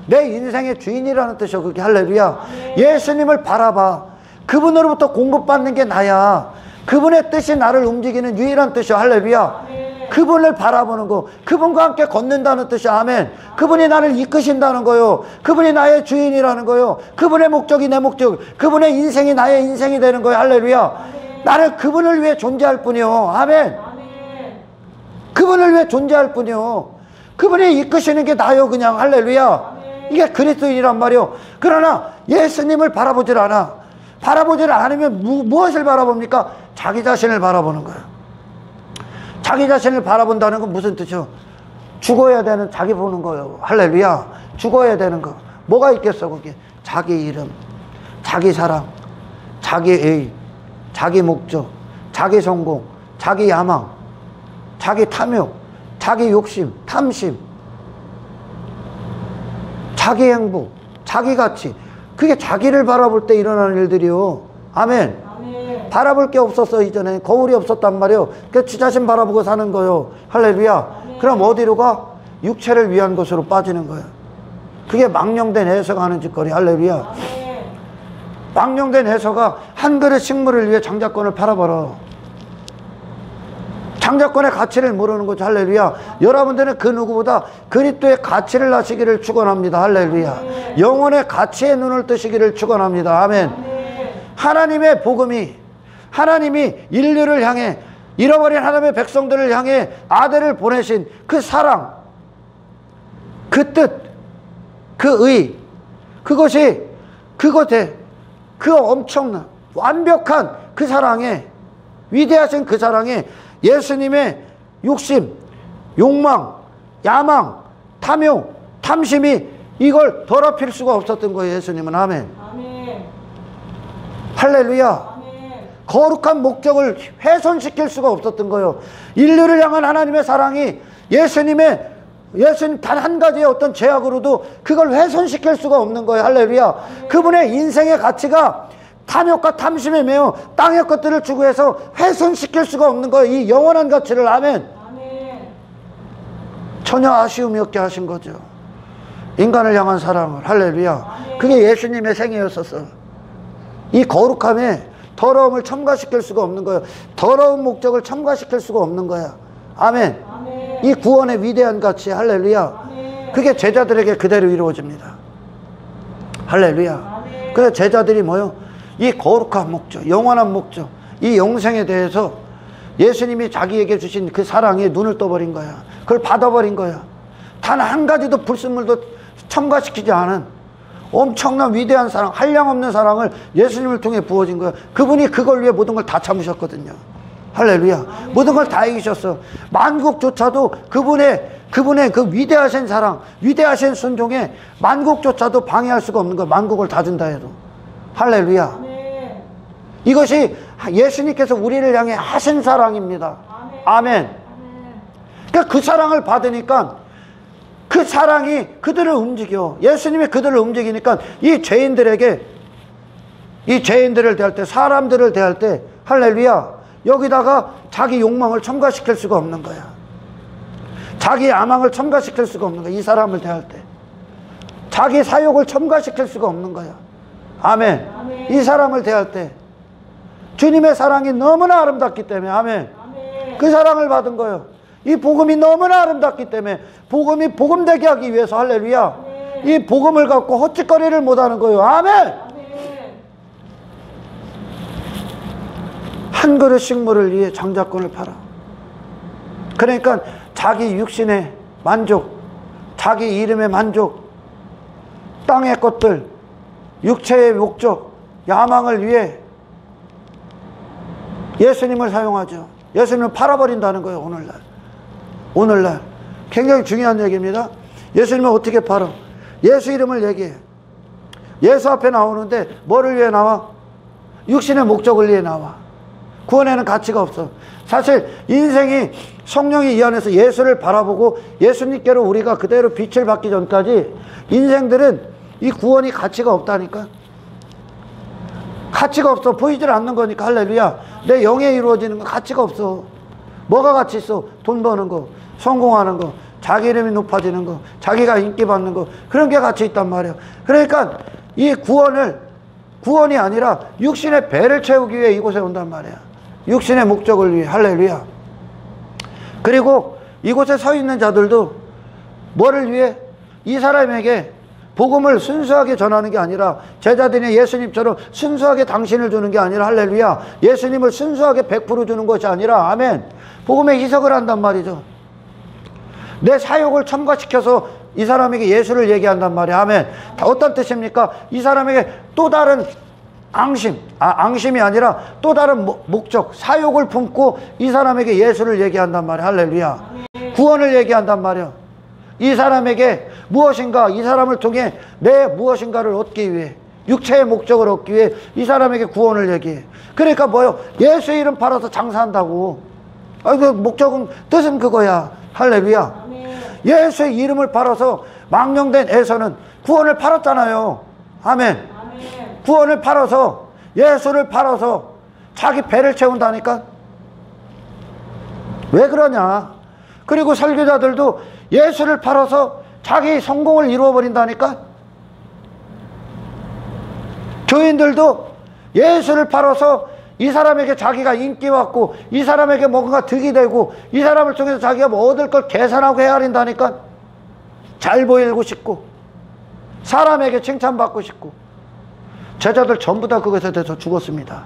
Speaker 1: 내 인생의 주인이라는 뜻이요. 그게 할렐루야. 예수님을 바라봐. 그분으로부터 공급받는 게 나야. 그분의 뜻이 나를 움직이는 유일한 뜻이요. 할렐루야. 그분을 바라보는 거, 그분과 함께 걷는다는 뜻이. 아멘. 그분이 나를 이끄신다는 거요. 그분이 나의 주인이라는 거요. 그분의 목적이 내 목적, 그분의 인생이 나의 인생이 되는 거예요. 할렐루야. 나는 그분을 위해 존재할 뿐이요. 아멘. 그분을 위해 존재할 뿐이요. 그분이 이끄시는 게 나요. 그냥. 할렐루야. 이게 그리스도인이란 말이요. 그러나 예수님을 바라보질 않아. 바라보질 않으면 무엇을 바라봅니까? 자기 자신을 바라보는 거예요. 자기 자신을 바라본다는 건 무슨 뜻이요? 죽어야 되는 자기 보는 거예요. 할렐루야. 죽어야 되는 거. 뭐가 있겠어 거기에? 자기 이름, 자기 사랑, 자기 애의, 자기 목적, 자기 성공, 자기 야망, 자기 탐욕, 자기 욕심, 탐심, 자기 행복, 자기 가치. 그게 자기를 바라볼 때 일어나는 일들이요. 아멘. 바라볼 게 없었어. 이전에 거울이 없었단 말이에요. 그래서 지 자신 바라보고 사는 거예요. 할렐루야. 그럼 어디로 가? 육체를 위한 것으로 빠지는 거예요. 그게 망령된 해서가 하는 짓거리. 할렐루야. 망령된 해서가 한 그릇 식물을 위해 장자권을 팔아버려. 장자권의 가치를 모르는 거죠. 할렐루야. 여러분들은 그 누구보다 그리스도의 가치를 아시기를 축원합니다. 할렐루야. 영혼의 가치에 눈을 뜨시기를 축원합니다. 아멘. 하나님의 복음이, 하나님이 인류를 향해, 잃어버린 하나님의 백성들을 향해 아들을 보내신 그 사랑, 그 뜻, 그 의, 그것에 그 엄청난 완벽한 그 사랑에, 위대하신 그 사랑에 예수님의 욕심, 욕망, 야망, 탐욕, 탐심이 이걸 더럽힐 수가 없었던 거예요. 예수님은. 아멘. 할렐루야. 거룩한 목적을 훼손시킬 수가 없었던 거예요. 인류를 향한 하나님의 사랑이 예수님 단 한 가지의 어떤 제약으로도 그걸 훼손시킬 수가 없는 거예요. 할렐루야. 그분의 인생의 가치가 탐욕과 탐심에 매여 땅의 것들을 추구해서 훼손시킬 수가 없는 거예요. 이 영원한 가치를. 아멘. 전혀 아쉬움이 없게 하신 거죠. 인간을 향한 사랑을. 할렐루야. 그게 예수님의 생애였었어. 이 거룩함에 더러움을 첨가시킬 수가 없는 거예요. 더러운 목적을 첨가시킬 수가 없는 거야. 아멘. 이 구원의 위대한 가치. 할렐루야. 그게 제자들에게 그대로 이루어집니다. 할렐루야. 그래서 제자들이 뭐요? 이 거룩한 목적, 영원한 목적, 이 영생에 대해서 예수님이 자기에게 주신 그 사랑에 눈을 떠버린 거야. 그걸 받아버린 거야. 단 한 가지도 불순물도 첨가시키지 않은 엄청난 위대한 사랑, 한량없는 사랑을 예수님을 통해 부어진 거야. 그분이 그걸 위해 모든 걸 다 참으셨거든요. 할렐루야. 모든 걸 다 이기셨어. 만국조차도 그분의 그 위대하신 사랑, 위대하신 순종에 만국조차도 방해할 수가 없는 거야. 만국을 다 준다 해도. 할렐루야. 이것이 예수님께서 우리를 향해 하신 사랑입니다. 아멘. 그러니까 그 사랑을 받으니까 그 사랑이 그들을 움직여. 예수님이 그들을 움직이니까 이 죄인들을 대할 때, 사람들을 대할 때, 할렐루야, 여기다가 자기 욕망을 첨가시킬 수가 없는 거야. 자기 야망을 첨가시킬 수가 없는 거야. 이 사람을 대할 때 자기 사욕을 첨가시킬 수가 없는 거야. 아멘. 이 사람을 대할 때 주님의 사랑이 너무나 아름답기 때문에. 아멘. 그 사랑을 받은 거예요. 이 복음이 너무나 아름답기 때문에, 복음이 복음되게 하기 위해서. 할렐루야. 이 복음을 갖고 헛짓거리를 못하는 거예요. 아멘. 한 그릇 식물을 위해 장자권을 팔아. 그러니까 자기 육신의 만족, 자기 이름의 만족, 땅의 것들, 육체의 목적, 야망을 위해 예수님을 사용하죠. 예수님을 팔아버린다는 거예요. 오늘날 굉장히 중요한 얘기입니다. 예수님을 어떻게 팔아? 예수 이름을 얘기해. 예수 앞에 나오는데 뭐를 위해 나와? 육신의 목적을 위해 나와. 구원에는 가치가 없어. 사실 인생이 성령이 이 안에서 예수를 바라보고 예수님께로 우리가 그대로 빛을 받기 전까지 인생들은 이 구원이 가치가 없다니까. 가치가 없어. 보이질 않는 거니까. 할렐루야. 내 영에 이루어지는 건 가치가 없어. 뭐가 가치 있어? 돈 버는 거, 성공하는 거, 자기 이름이 높아지는 거, 자기가 인기 받는 거, 그런 게 가치 있단 말이야. 그러니까 이 구원이 아니라 육신의 배를 채우기 위해 이곳에 온단 말이야. 육신의 목적을 위해. 할렐루야. 그리고 이곳에 서 있는 자들도 뭐를 위해? 이 사람에게 복음을 순수하게 전하는 게 아니라, 제자들이 예수님처럼 순수하게 당신을 주는 게 아니라, 할렐루야, 예수님을 순수하게 100% 주는 것이 아니라, 아멘, 복음의 희석을 한단 말이죠. 내 사욕을 첨가시켜서 이 사람에게 예수를 얘기한단 말이야. 아멘. 어떤 뜻입니까? 이 사람에게 또 다른 앙심이 아니라 또 다른 목적, 사욕을 품고 이 사람에게 예수를 얘기한단 말이야. 할렐루야. 구원을 얘기한단 말이야. 이 사람에게 무엇인가, 이 사람을 통해 내 무엇인가를 얻기 위해, 육체의 목적을 얻기 위해 이 사람에게 구원을 얘기해. 그러니까 뭐요? 예수 이름 팔아서 장사한다고. 그 목적은, 뜻은 그거야. 할렐루야. 예수의 이름을 팔아서 망령된 에서는 구원을 팔았잖아요. 아멘. 구원을 팔아서, 예수를 팔아서 자기 배를 채운다니까. 왜 그러냐? 그리고 설교자들도 예수를 팔아서 자기 성공을 이루어버린다니까. 교인들도 예수를 팔아서 이 사람에게 자기가 인기 받고, 이 사람에게 뭔가 득이 되고, 이 사람을 통해서 자기가 뭐 얻을 걸 계산하고 헤아린다니까. 잘 보이고 싶고, 사람에게 칭찬받고 싶고. 제자들 전부 다 그것에 대해서 죽었습니다.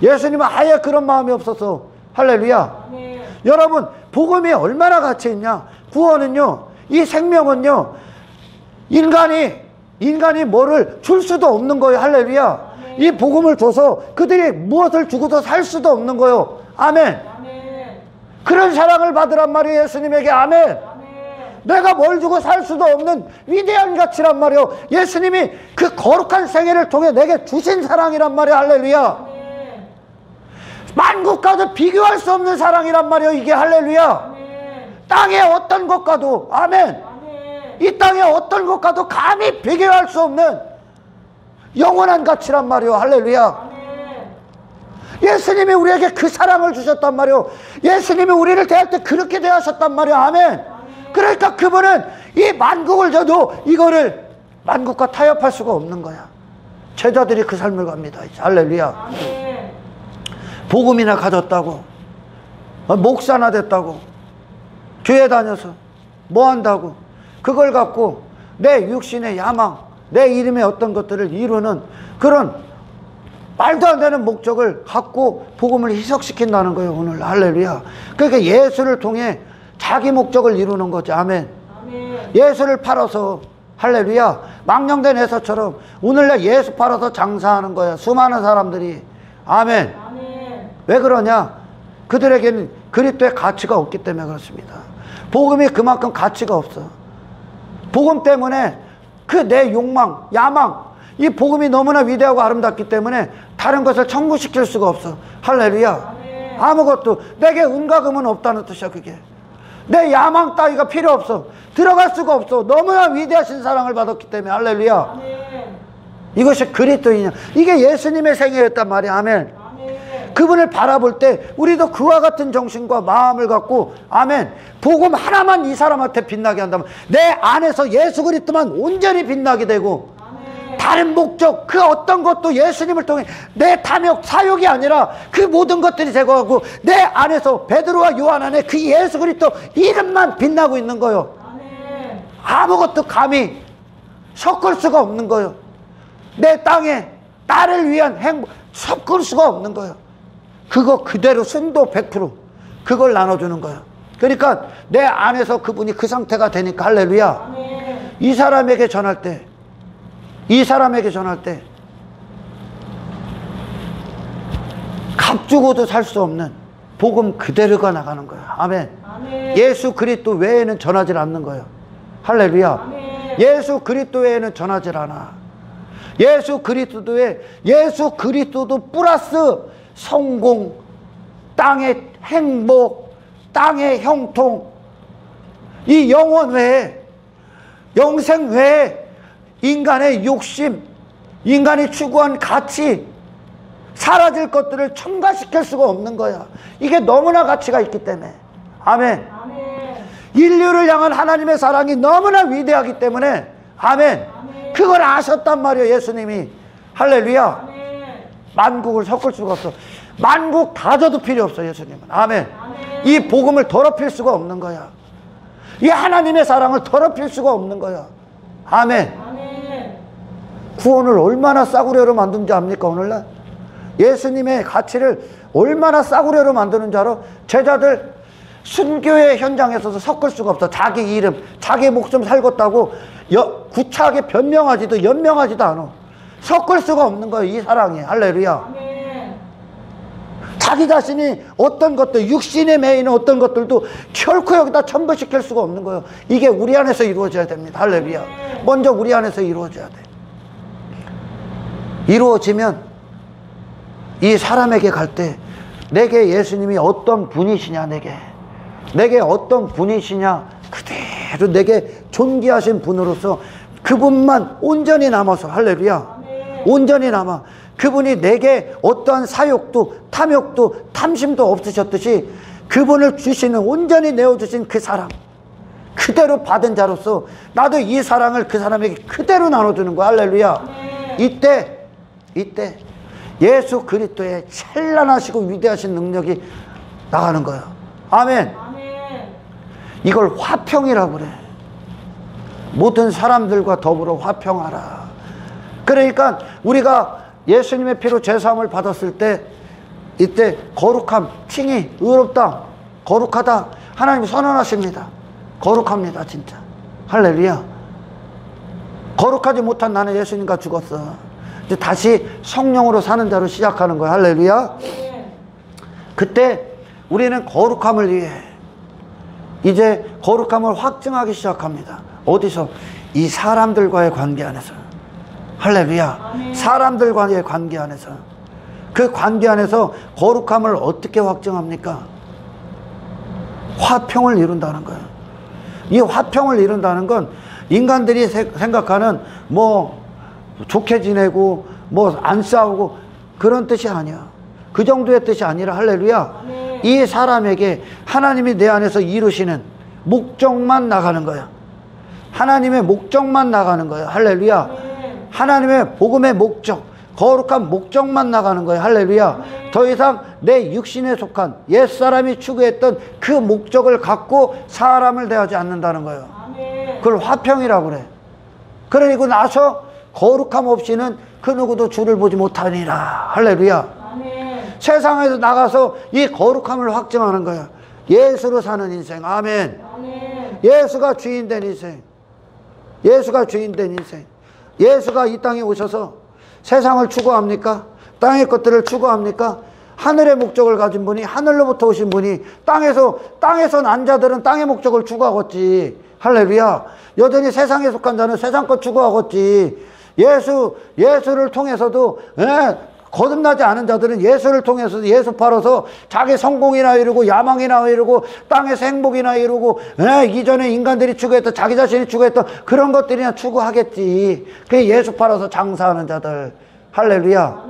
Speaker 1: 예수님은 아예 그런 마음이 없어서. 할렐루야. 여러분, 복음이 얼마나 가치 있냐? 구원은요, 이 생명은요, 인간이 뭐를 줄 수도 없는 거예요. 할렐루야. 이 복음을 줘서 그들이 무엇을 주고도 살 수도 없는 거예요. 아멘. 그런 사랑을 받으란 말이에요. 예수님에게. 아멘. 내가 뭘 주고 살 수도 없는 위대한 가치란 말이에요. 예수님이 그 거룩한 생애를 통해 내게 주신 사랑이란 말이에요. 할렐루야. 만국과도 비교할 수 없는 사랑이란 말이에요. 이게. 할렐루야. 땅의 어떤 것과도, 아멘, 이 땅의 어떤 것과도 감히 비교할 수 없는 영원한 가치란 말이에요. 할렐루야. 예수님이 우리에게 그 사랑을 주셨단 말이에요. 예수님이 우리를 대할 때 그렇게 대하셨단 말이에요. 아멘. 그러니까 그분은 이 만국을 줘도 이거를 만국과 타협할 수가 없는 거야. 제자들이 그 삶을 갑니다. 할렐루야. 복음이나 가졌다고, 목사나 됐다고, 교회 다녀서 뭐 한다고, 그걸 갖고 내 육신의 야망, 내 이름의 어떤 것들을 이루는 그런 말도 안 되는 목적을 갖고 복음을 희석시킨다는 거예요. 오늘. 할렐루야. 그러니까 예수를 통해 자기 목적을 이루는 거죠. 아멘. 예수를 팔아서, 할렐루야, 망령된 에서처럼 오늘날 예수 팔아서 장사하는 거야. 수많은 사람들이. 아멘. 왜 그러냐? 그들에게는 그리스도의 가치가 없기 때문에 그렇습니다. 복음이 그만큼 가치가 없어. 복음 때문에 그 내 욕망, 야망, 이 복음이 너무나 위대하고 아름답기 때문에 다른 것을 청구시킬 수가 없어. 할렐루야. 아무것도. 내게 은과 금은 없다는 뜻이야. 그게 내 야망 따위가 필요 없어. 들어갈 수가 없어. 너무나 위대하신 사랑을 받았기 때문에. 할렐루야. 이것이 그리스도이냐. 이게 예수님의 생애였단 말이야. 아멘. 그분을 바라볼 때 우리도 그와 같은 정신과 마음을 갖고, 아멘, 복음 하나만 이 사람한테 빛나게 한다면 내 안에서 예수 그리스도만 온전히 빛나게 되고, 다른 목적, 그 어떤 것도 예수님을 통해 내 탐욕, 사욕이 아니라 그 모든 것들이 제거하고 내 안에서 베드로와 요한 안에 그 예수 그리스도 이름만 빛나고 있는 거요. 아무것도 감히 섞을 수가 없는 거요. 내 땅에 나를 위한 행복 섞을 수가 없는 거요. 그거 그대로 순도 100% 그걸 나눠주는 거예요. 그러니까 내 안에서 그분이 그 상태가 되니까 할렐루야. 이 사람에게 전할 때 값 주고도 살 수 없는 복음 그대로가 나가는 거예요. 아멘. 예수 그리스도 외에는 전하지 않는 거예요. 할렐루야. 예수 그리스도 외에는 전하지 않아. 예수 그리스도도 플러스 성공, 땅의 행복, 땅의 형통, 이 영원 외에, 영생 외에 인간의 욕심, 인간이 추구한 가치, 사라질 것들을 첨가시킬 수가 없는 거야. 이게 너무나 가치가 있기 때문에. 아멘. 인류를 향한 하나님의 사랑이 너무나 위대하기 때문에. 아멘. 그걸 아셨단 말이에요, 예수님이. 할렐루야. 만국을 섞을 수가 없어. 만국 다 줘도 필요 없어, 예수님은. 아멘. 이 복음을 더럽힐 수가 없는 거야. 이 하나님의 사랑을 더럽힐 수가 없는 거야. 아멘. 구원을 얼마나 싸구려로 만든지 압니까, 오늘날? 예수님의 가치를 얼마나 싸구려로 만드는 줄 알아? 제자들 순교의 현장에서도 섞을 수가 없어. 자기 이름, 자기 목숨 살겠다고 구차하게 변명하지도 연명하지도 않아. 섞을 수가 없는 거예요, 이 사랑이. 할렐루야. 자기 자신이 어떤 것들, 육신에 매이는 어떤 것들도 결코 여기다 첨부시킬 수가 없는 거예요. 이게 우리 안에서 이루어져야 됩니다. 할렐루야. 먼저 우리 안에서 이루어져야 돼. 이루어지면 이 사람에게 갈 때 내게 예수님이 어떤 분이시냐, 내게 어떤 분이시냐, 그대로 내게 존귀하신 분으로서 그분만 온전히 남아서, 할렐루야, 온전히 남아 그분이 내게 어떠한 사욕도 탐욕도 탐심도 없으셨듯이 그분을 주시는, 온전히 내어주신 그 사랑 그대로 받은 자로서 나도 이 사랑을 그 사람에게 그대로 나눠주는 거야. 할렐루야. 이때 예수 그리스도의 찬란하시고 위대하신 능력이 나가는 거예요. 아멘. 이걸 화평이라고 그래. 모든 사람들과 더불어 화평하라. 그러니까 우리가 예수님의 피로 죄사함을 받았을 때 이때 거룩함, 칭의, 의롭다, 거룩하다 하나님이 선언하십니다. 거룩합니다, 진짜. 할렐루야. 거룩하지 못한 나는 예수님과 죽었어. 이제 다시 성령으로 사는 자로 시작하는 거야. 할렐루야. 그때 우리는 거룩함을 위해 이제 거룩함을 확증하기 시작합니다. 어디서? 이 사람들과의 관계 안에서. 할렐루야. 사람들과의 관계 안에서. 그 관계 안에서 거룩함을 어떻게 확증합니까? 화평을 이룬다는 거예요. 이 화평을 이룬다는 건 인간들이 생각하는 뭐 좋게 지내고 뭐 안 싸우고 그런 뜻이 아니야. 그 정도의 뜻이 아니라, 할렐루야, 이 사람에게 하나님이 내 안에서 이루시는 목적만 나가는 거야. 하나님의 목적만 나가는 거야. 할렐루야. 하나님의 복음의 목적, 거룩한 목적만 나가는 거야. 할렐루야. 더 이상 내 육신에 속한 옛사람이 추구했던 그 목적을 갖고 사람을 대하지 않는다는 거예요. 그걸 화평이라고 그래. 그러고 나서 거룩함 없이는 그 누구도 주를 보지 못하니라. 할렐루야. 세상에서 나가서 이 거룩함을 확증하는 거야. 예수로 사는 인생. 아멘. 예수가 주인된 인생. 예수가 주인된 인생. 예수가 이 땅에 오셔서 세상을 추구합니까? 땅의 것들을 추구합니까? 하늘의 목적을 가진 분이, 하늘로부터 오신 분이 땅에서 난 자들은 땅의 목적을 추구하겠지. 할렐루야. 여전히 세상에 속한 자는 세상 것 추구하겠지. 예수를 통해서도, 거듭나지 않은 자들은 예수를 통해서 예수 팔아서 자기 성공이나 이루고 야망이나 이루고 땅에서 행복이나 이루고, 이전에 인간들이 추구했던, 자기 자신이 추구했던 그런 것들이나 추구하겠지. 그게 예수 팔아서 장사하는 자들. 할렐루야.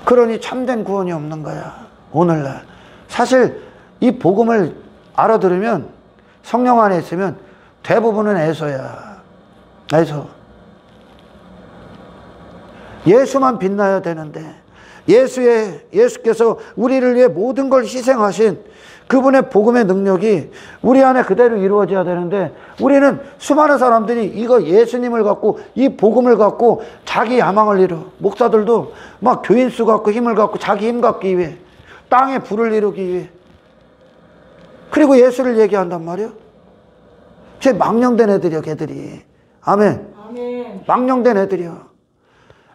Speaker 1: 그러니 참된 구원이 없는 거야, 오늘날. 사실 이 복음을 알아들으면, 성령 안에 있으면 대부분은 애서야. 애서. 예수만 빛나야 되는데, 예수께서 우리를 위해 모든 걸 희생하신 그분의 복음의 능력이 우리 안에 그대로 이루어져야 되는데 우리는 수많은 사람들이 이거 예수님을 갖고 이 복음을 갖고 자기 야망을 이루. 목사들도 막 교인수 갖고 힘을 갖고 자기 힘 갖기 위해 땅에 불을 이루기 위해 그리고 예수를 얘기한단 말이에요. 쟤 망령된 애들이야 걔들이. 아멘.
Speaker 2: 아멘.
Speaker 1: 망령된 애들이야.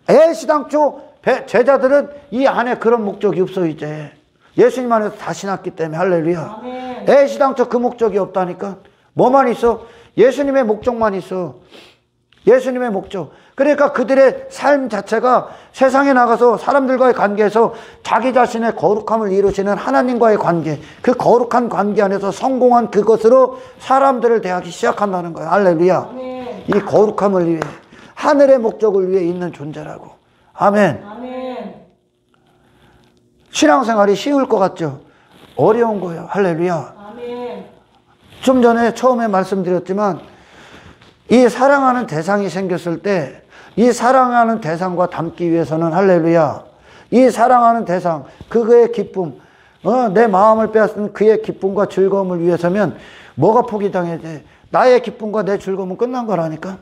Speaker 1: 애시당초 제자들은 이 안에 그런 목적이 없어 이제. 예수님 안에서 다 신났기 때문에. 할렐루야.
Speaker 2: 아멘.
Speaker 1: 애시당초 그 목적이 없다니까. 뭐만 있어? 예수님의 목적만 있어. 예수님의 목적. 그러니까 그들의 삶 자체가 세상에 나가서 사람들과의 관계에서 자기 자신의 거룩함을 이루시는 하나님과의 관계, 그 거룩한 관계 안에서 성공한 그것으로 사람들을 대하기 시작한다는 거예요. 할렐루야.
Speaker 2: 아멘.
Speaker 1: 이 거룩함을 위해, 하늘의 목적을 위해 있는 존재라고. 아멘.
Speaker 2: 아멘.
Speaker 1: 신앙생활이 쉬울 것 같죠? 어려운 거예요. 할렐루야.
Speaker 2: 아멘.
Speaker 1: 좀 전에 처음에 말씀드렸지만 이 사랑하는 대상이 생겼을 때 이 사랑하는 대상과 닮기 위해서는 할렐루야. 이 사랑하는 대상, 그의 기쁨, 내 마음을 빼앗는 그의 기쁨과 즐거움을 위해서면 뭐가 포기당해야 나의 기쁨과 내 즐거움은 끝난 거라니까.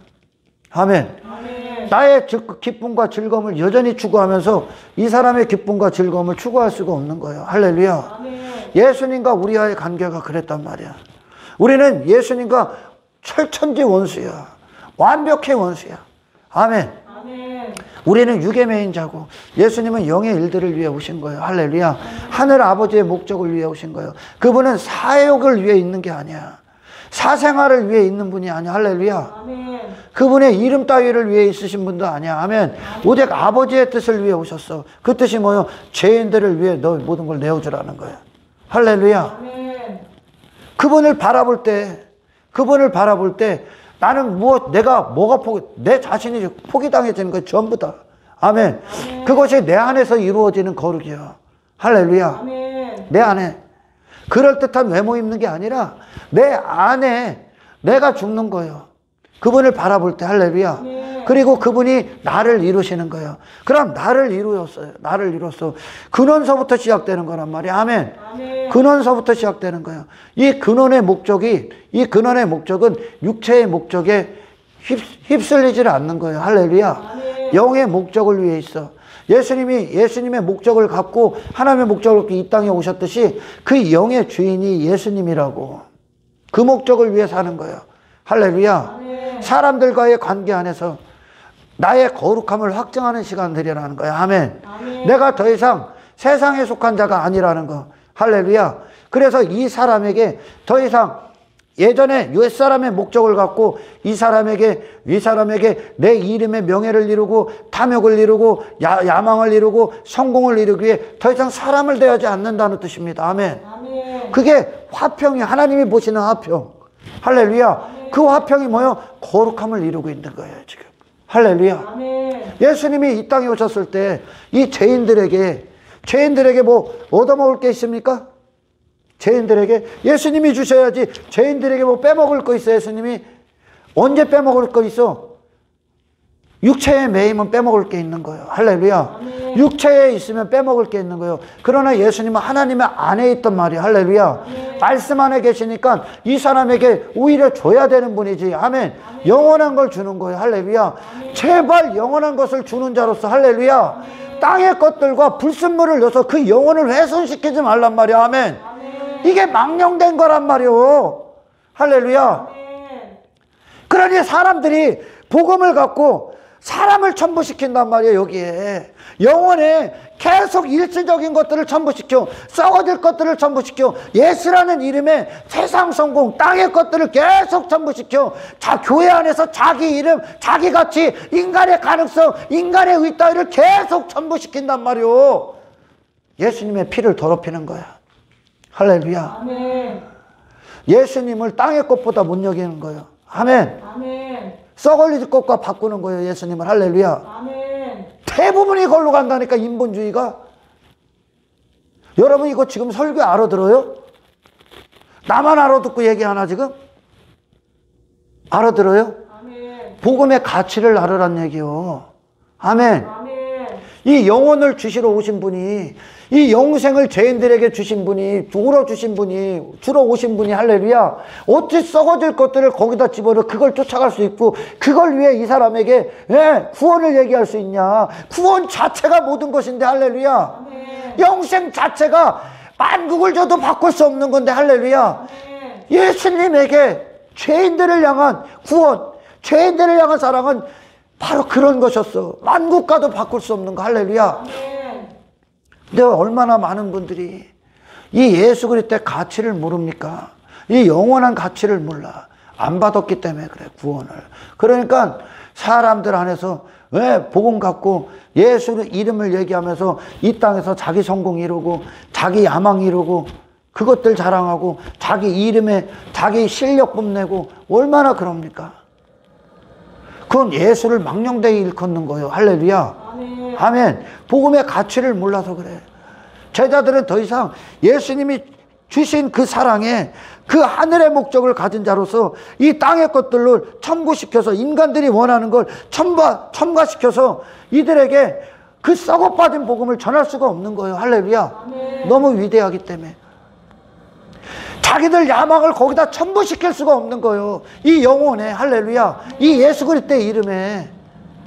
Speaker 1: 아멘.
Speaker 2: 아멘.
Speaker 1: 나의 기쁨과 즐거움을 여전히 추구하면서 이 사람의 기쁨과 즐거움을 추구할 수가 없는 거예요. 할렐루야.
Speaker 2: 아멘.
Speaker 1: 예수님과 우리와의 관계가 그랬단 말이야. 우리는 예수님과 철천지 원수야. 완벽해 원수야. 아멘.
Speaker 2: 아멘.
Speaker 1: 우리는 육의 매인자고 예수님은 영의 일들을 위해 오신 거예요. 할렐루야. 하늘 아버지의 목적을 위해 오신 거예요. 그분은 사역을 위해 있는 게 아니야. 사생활을 위해 있는 분이 아니야. 할렐루야.
Speaker 2: 아멘.
Speaker 1: 그분의 이름 따위를 위해 있으신 분도 아니야. 아멘. 오직 아버지의 뜻을 위해 오셨어. 그 뜻이 뭐예요? 죄인들을 위해 너 모든 걸 내어주라는 거야. 할렐루야.
Speaker 2: 아멘.
Speaker 1: 그분을 바라볼 때 나는 내 자신이 포기당해지는 거야. 전부 다. 아멘.
Speaker 2: 아멘.
Speaker 1: 그것이 내 안에서 이루어지는 거룩이야. 할렐루야.
Speaker 2: 아멘.
Speaker 1: 내 안에. 그럴듯한 외모 입는 게 아니라 내 안에 내가 죽는 거예요. 그분을 바라볼 때. 할렐루야.
Speaker 2: 아멘.
Speaker 1: 그리고 그분이 나를 이루시는 거예요. 그럼 나를 이루었어요. 나를 이뤘어. 근원서부터 시작되는 거란 말이야. 아멘.
Speaker 2: 아멘.
Speaker 1: 근원서부터 시작되는 거예요. 이 근원의 목적은 육체의 목적에 휩쓸리지를 않는 거예요. 할렐루야.
Speaker 2: 아멘.
Speaker 1: 영의 목적을 위해 있어. 예수님의 목적을 갖고 하나님의 목적을 갖고 이 땅에 오셨듯이 그 영의 주인이 예수님이라고. 그 목적을 위해 사는 거예요. 할렐루야.
Speaker 2: 아멘.
Speaker 1: 사람들과의 관계 안에서 나의 거룩함을 확증하는 시간들이라는 거야. 아멘.
Speaker 2: 아멘.
Speaker 1: 내가 더 이상 세상에 속한 자가 아니라는 거. 할렐루야. 그래서 이 사람에게 더 이상 예전에 옛사람의 목적을 갖고 이 사람에게 내 이름의 명예를 이루고 탐욕을 이루고 야망을 이루고 성공을 이루기 위해 더 이상 사람을 대하지 않는다는 뜻입니다. 아멘.
Speaker 2: 아멘.
Speaker 1: 그게 화평이 하나님이 보시는 화평. 할렐루야. 그 화평이 뭐예요? 거룩함을 이루고 있는 거예요 지금. 할렐루야.
Speaker 2: 아멘.
Speaker 1: 예수님이 이 땅에 오셨을 때 이 죄인들에게 뭐 얻어먹을 게 있습니까? 죄인들에게 예수님이 주셔야지. 죄인들에게 뭐 빼먹을 거 있어? 예수님이 언제 빼먹을 거 있어? 육체의 매임은 빼먹을 게 있는 거예요. 할렐루야.
Speaker 2: 아멘.
Speaker 1: 육체에 있으면 빼먹을 게 있는 거예요. 그러나 예수님은 하나님의 안에 있단 말이에요. 할렐루야.
Speaker 2: 아멘.
Speaker 1: 말씀 안에 계시니까 이 사람에게 오히려 줘야 되는 분이지. 아멘. 영원한 걸 주는 거예요. 할렐루야. 제발 영원한 것을 주는 자로서. 할렐루야. 땅의 것들과 불순물을 넣어서 그 영혼을 훼손시키지 말란 말이야. 아멘. 이게 망령된 거란 말이오. 할렐루야. 그러니 사람들이 복음을 갖고 사람을 첨부시킨단 말이에요. 여기에 영혼에 계속 일시적인 것들을 첨부시켜, 썩어질 것들을 첨부시켜, 예수라는 이름에 세상 성공, 땅의 것들을 계속 첨부시켜, 교회 안에서 자기 이름, 자기 가치, 인간의 가능성, 인간의 의 따위를 계속 첨부시킨단 말이오. 예수님의 피를 더럽히는 거야. 할렐루야.
Speaker 2: 아멘.
Speaker 1: 예수님을 땅의 것보다 못 여기는 거예요. 아멘.
Speaker 2: 아멘.
Speaker 1: 썩어질 것과 바꾸는 거예요. 예수님을. 할렐루야.
Speaker 2: 아멘.
Speaker 1: 대부분이 걸로 간다니까. 인본주의가. 여러분 이거 지금 설교 알아들어요? 나만 알아듣고 얘기하나 지금? 알아들어요?
Speaker 2: 아멘.
Speaker 1: 복음의 가치를 알으란 얘기요. 아멘.
Speaker 2: 아멘.
Speaker 1: 이 영혼을 주시러 오신 분이, 이 영생을 죄인들에게 주신 분이, 주러 오신 분이, 할렐루야, 어찌 썩어질 것들을 거기다 집어넣어 그걸 쫓아갈 수 있고 그걸 위해 이 사람에게 구원을 얘기할 수 있냐. 구원 자체가 모든 것인데, 할렐루야. 영생 자체가 만국을 줘도 바꿀 수 없는 건데, 할렐루야. 예수님에게 죄인들을 향한 구원, 죄인들을 향한 사랑은 바로 그런 것이었어. 만국가도 바꿀 수 없는 거. 할렐루야. 근데 얼마나 많은 분들이 이 예수 그리스도의 가치를 모릅니까? 이 영원한 가치를 몰라. 안 받았기 때문에 그래, 구원을. 그러니까 사람들 안에서 왜 복음 갖고 예수 이름을 얘기하면서 이 땅에서 자기 성공 이루고 자기 야망 이루고 그것들 자랑하고 자기 이름에 자기 실력 뽐내고 얼마나 그럽니까? 그건 예수를 망령되이 일컫는 거예요. 할렐루야. 아멘. 아멘. 복음의 가치를 몰라서 그래. 제자들은 더 이상 예수님이 주신 그 사랑에 그 하늘의 목적을 가진 자로서 이 땅의 것들로 첨부시켜서 인간들이 원하는 걸 첨가시켜서 이들에게 그 썩어 빠진 복음을 전할 수가 없는 거예요. 할렐루야. 아멘. 너무 위대하기 때문에. 자기들 야망을 거기다 첨부시킬 수가 없는 거예요. 이 영혼에, 할렐루야, 이 예수 그리스도의 이름에.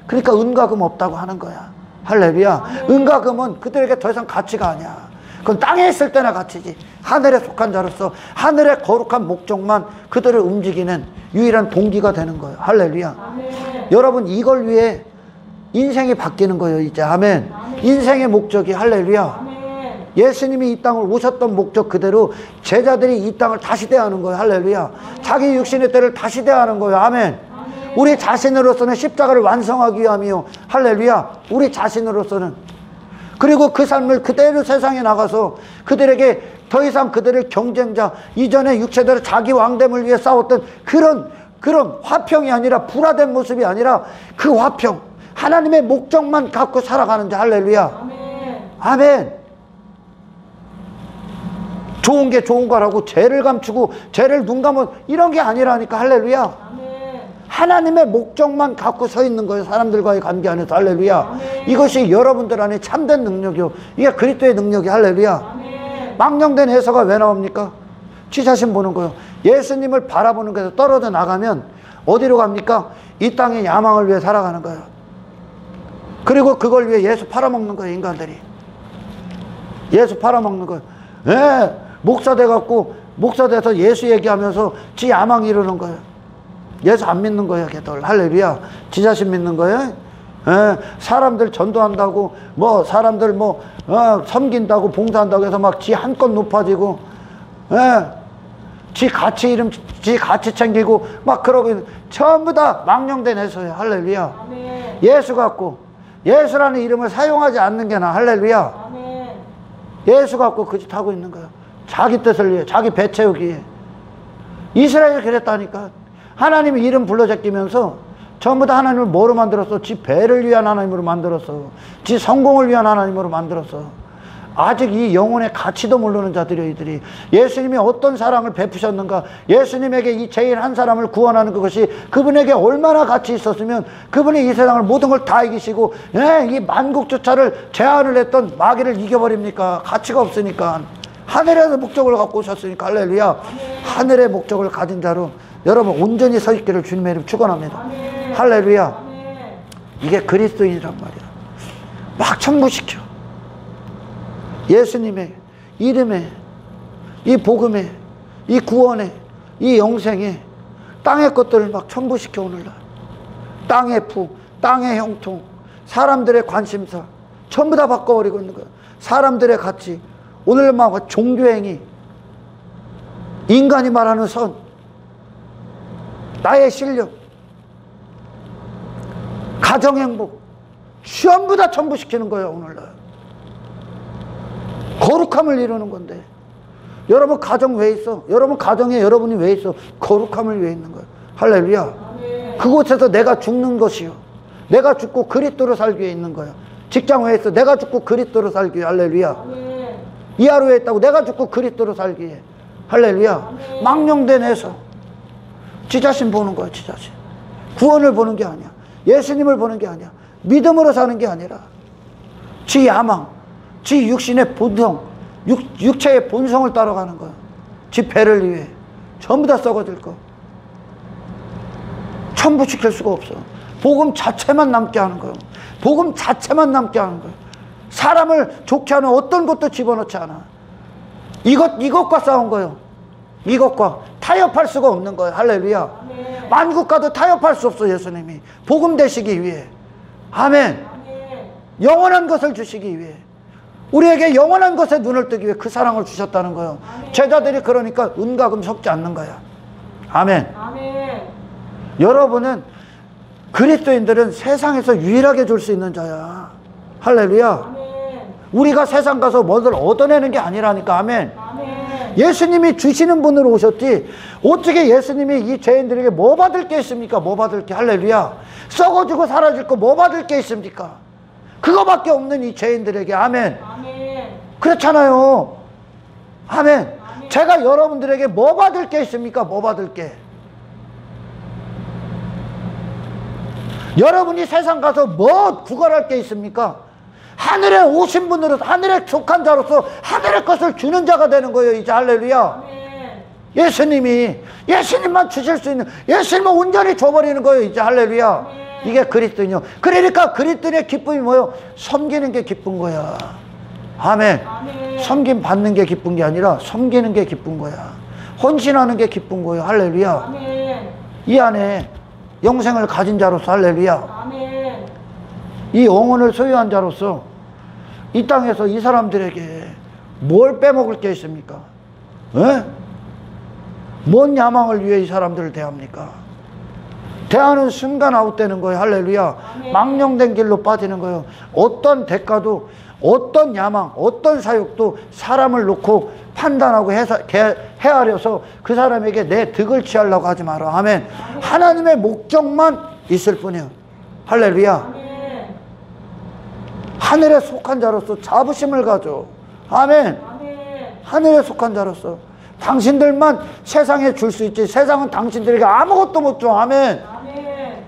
Speaker 1: 그러니까 은과 금 없다고 하는 거야. 할렐루야. 은과 금은 그들에게 더 이상 가치가 아니야. 그건 땅에 있을 때나 가치지. 하늘에 속한 자로서 하늘의 거룩한 목적만 그들을 움직이는 유일한 동기가 되는 거예요. 할렐루야. 아멘. 여러분, 이걸 위해 인생이 바뀌는 거예요, 이제. 아멘. 아멘. 인생의 목적이, 할렐루야. 아멘. 예수님이 이 땅을 오셨던 목적 그대로 제자들이 이 땅을 다시 대하는 거예요. 할렐루야. 아멘. 자기 육신의 때를 다시 대하는 거예요. 아멘. 아멘. 우리 자신으로서는 십자가를 완성하기 위함이요. 할렐루야. 우리 자신으로서는. 그리고 그 삶을 그대로 세상에 나가서 그들에게 더 이상 그들의 경쟁자, 이전에 육체대로 자기 왕됨을 위해 싸웠던 그런 화평이 아니라, 불화된 모습이 아니라 그 화평, 하나님의 목적만 갖고 살아가는 자. 할렐루야. 아멘. 아멘. 좋은 게 좋은 거라고 죄를 감추고 죄를 눈 감은 이런 게 아니라니까. 할렐루야. 아멘. 하나님의 목적만 갖고 서 있는 거예요. 사람들과의 관계 안에서. 할렐루야. 아멘. 이것이 여러분들 안에 참된 능력이요. 이게 그리스도의 능력이. 할렐루야. 아멘. 망령된 해서가 왜 나옵니까? 지 자신 보는 거예요. 예수님을 바라보는 것에서 떨어져 나가면 어디로 갑니까? 이 땅의 야망을 위해 살아가는 거예요. 그리고 그걸 위해 예수 팔아먹는 거예요. 인간들이 예수 팔아먹는 거예요. 예, 목사 돼갖고 목사 돼서 예수 얘기하면서 지 야망 이루는 거예요. 예수 안 믿는 거예요. 걔들. 할렐루야. 지 자신 믿는 거예요. 예, 사람들 전도한다고 사람들 섬긴다고 봉사한다고 해서 막 지 한껏 높아지고, 예, 지 가치 챙기고 막 그러고 있는, 전부 다 망령된 해서예요. 할렐루야. 아멘. 예수 갖고 예수라는 이름을 사용하지 않는 게 나. 할렐루야. 아멘. 예수 갖고 그 짓 하고 있는 거예요. 자기 뜻을 위해, 자기 배 채우기 위해. 이스라엘이 그랬다니까. 하나님이 이름 불러 제끼면서 전부 다 하나님을 뭐로 만들었어? 지 배를 위한 하나님으로 만들었어. 지 성공을 위한 하나님으로 만들었어. 아직 이 영혼의 가치도 모르는 자들이, 이들이 예수님이 어떤 사랑을 베푸셨는가, 예수님에게 이 죄인 한 사람을 구원하는 그것이 그분에게 얼마나 가치 있었으면 그분이 이 세상을 모든 걸 다 이기시고, 이 만국주차를 제한을 했던 마귀를 이겨버립니까? 가치가 없으니까. 하늘의 목적을 갖고 오셨으니까. 할렐루야. 하늘의 목적을 가진 자로 여러분 온전히 서 있기를 주님의 이름 축원합니다. 할렐루야. 이게 그리스도인이란 말이야. 막 첨부시켜. 예수님의 이름에, 이 복음에, 이 구원에, 이 영생에 땅의 것들을 막 첨부시켜. 오늘날 땅의 부, 땅의 형통, 사람들의 관심사 전부 다 바꿔버리고 있는 거야. 사람들의 가치, 오늘날 막 종교행위, 인간이 말하는 선, 나의 실력, 가정행복 전부 다 첨부시키는 거예요. 오늘날 거룩함을 이루는 건데, 여러분 가정 왜 있어? 여러분 가정에 여러분이 왜 있어? 거룩함을 위해 있는 거예요. 할렐루야. 아멘. 그곳에서 내가 죽는 것이요, 내가 죽고 그리스도로 살기 위해 있는 거예요. 직장 왜 있어? 내가 죽고 그리스도로 살기 위해. 할렐루야. 아멘. 이 하루에 있다고 내가 죽고 그리스도로 살기 위해. 할렐루야. 아멘. 망령된 해서 지 자신 보는 거야. 지 자신. 구원을 보는 게 아니야. 예수님을 보는 게 아니야. 믿음으로 사는 게 아니라 지 야망, 지 육신의 본성, 육체의 본성을 따라가는 거예요. 지 배를 위해 전부 다 썩어질 거. 천부시킬 수가 없어. 복음 자체만 남게 하는 거예요. 복음 자체만 남게 하는 거예요. 사람을 좋게 하는 어떤 것도 집어넣지 않아. 이것과 싸운 거예요. 이것과 타협할 수가 없는 거예요. 할렐루야.
Speaker 2: 아멘.
Speaker 1: 만국과도 타협할 수 없어. 예수님이 복음 되시기 위해. 아멘.
Speaker 2: 아멘.
Speaker 1: 영원한 것을 주시기 위해, 우리에게 영원한 것에 눈을 뜨기 위해 그 사랑을 주셨다는 거예요.
Speaker 2: 아멘.
Speaker 1: 제자들이 그러니까 은과금 섞지 않는 거야. 아멘.
Speaker 2: 아멘.
Speaker 1: 여러분은, 그리스도인들은 세상에서 유일하게 줄 수 있는 자야. 할렐루야.
Speaker 2: 아멘.
Speaker 1: 우리가 세상 가서 뭐를 얻어내는 게 아니라니까. 아멘.
Speaker 2: 아멘.
Speaker 1: 예수님이 주시는 분으로 오셨지, 어떻게 예수님이 이 죄인들에게 뭐 받을 게 있습니까? 뭐 받을 게. 할렐루야. 썩어지고 사라질 거 뭐 받을 게 있습니까? 그거밖에 없는 이 죄인들에게. 아멘.
Speaker 2: 아멘.
Speaker 1: 그렇잖아요. 아멘.
Speaker 2: 아멘.
Speaker 1: 제가 여러분들에게 뭐 받을 게 있습니까? 뭐 받을 게. 여러분이 세상 가서 뭐 구걸할 게 있습니까? 하늘에 오신 분으로서, 하늘에 속한 자로서 하늘의 것을 주는 자가 되는 거예요. 이제. 할렐루야.
Speaker 2: 아멘.
Speaker 1: 예수님만 주실 수 있는, 예수님은 온전히 줘버리는 거예요. 이제. 할렐루야.
Speaker 2: 아멘.
Speaker 1: 이게 그리스도인이요. 그러니까 그리스도인의 기쁨이 뭐예요? 섬기는 게 기쁜 거야. 아멘.
Speaker 2: 아멘.
Speaker 1: 섬김 받는 게 기쁜 게 아니라 섬기는 게 기쁜 거야. 헌신하는 게 기쁜 거예요. 할렐루야.
Speaker 2: 아멘.
Speaker 1: 이 안에 영생을 가진 자로서, 할렐루야,
Speaker 2: 아멘.
Speaker 1: 이 영혼을 소유한 자로서 이 땅에서 이 사람들에게 뭘 빼먹을 게 있습니까? 에? 뭔 야망을 위해 이 사람들을 대합니까? 대하는 순간 아웃되는 거예요. 할렐루야.
Speaker 2: 아멘.
Speaker 1: 망령된 길로 빠지는 거예요. 어떤 대가도, 어떤 야망, 어떤 사욕도 사람을 놓고 판단하고 헤아려서 그 사람에게 내 득을 취하려고 하지 마라. 아멘. 하나님의 목적만 있을 뿐이에요. 할렐루야.
Speaker 2: 아멘.
Speaker 1: 하늘에 속한 자로서 자부심을 가져. 아멘.
Speaker 2: 아멘.
Speaker 1: 하늘에 속한 자로서 당신들만 세상에 줄 수 있지, 세상은 당신들에게 아무것도 못 줘. 아멘.
Speaker 2: 아멘.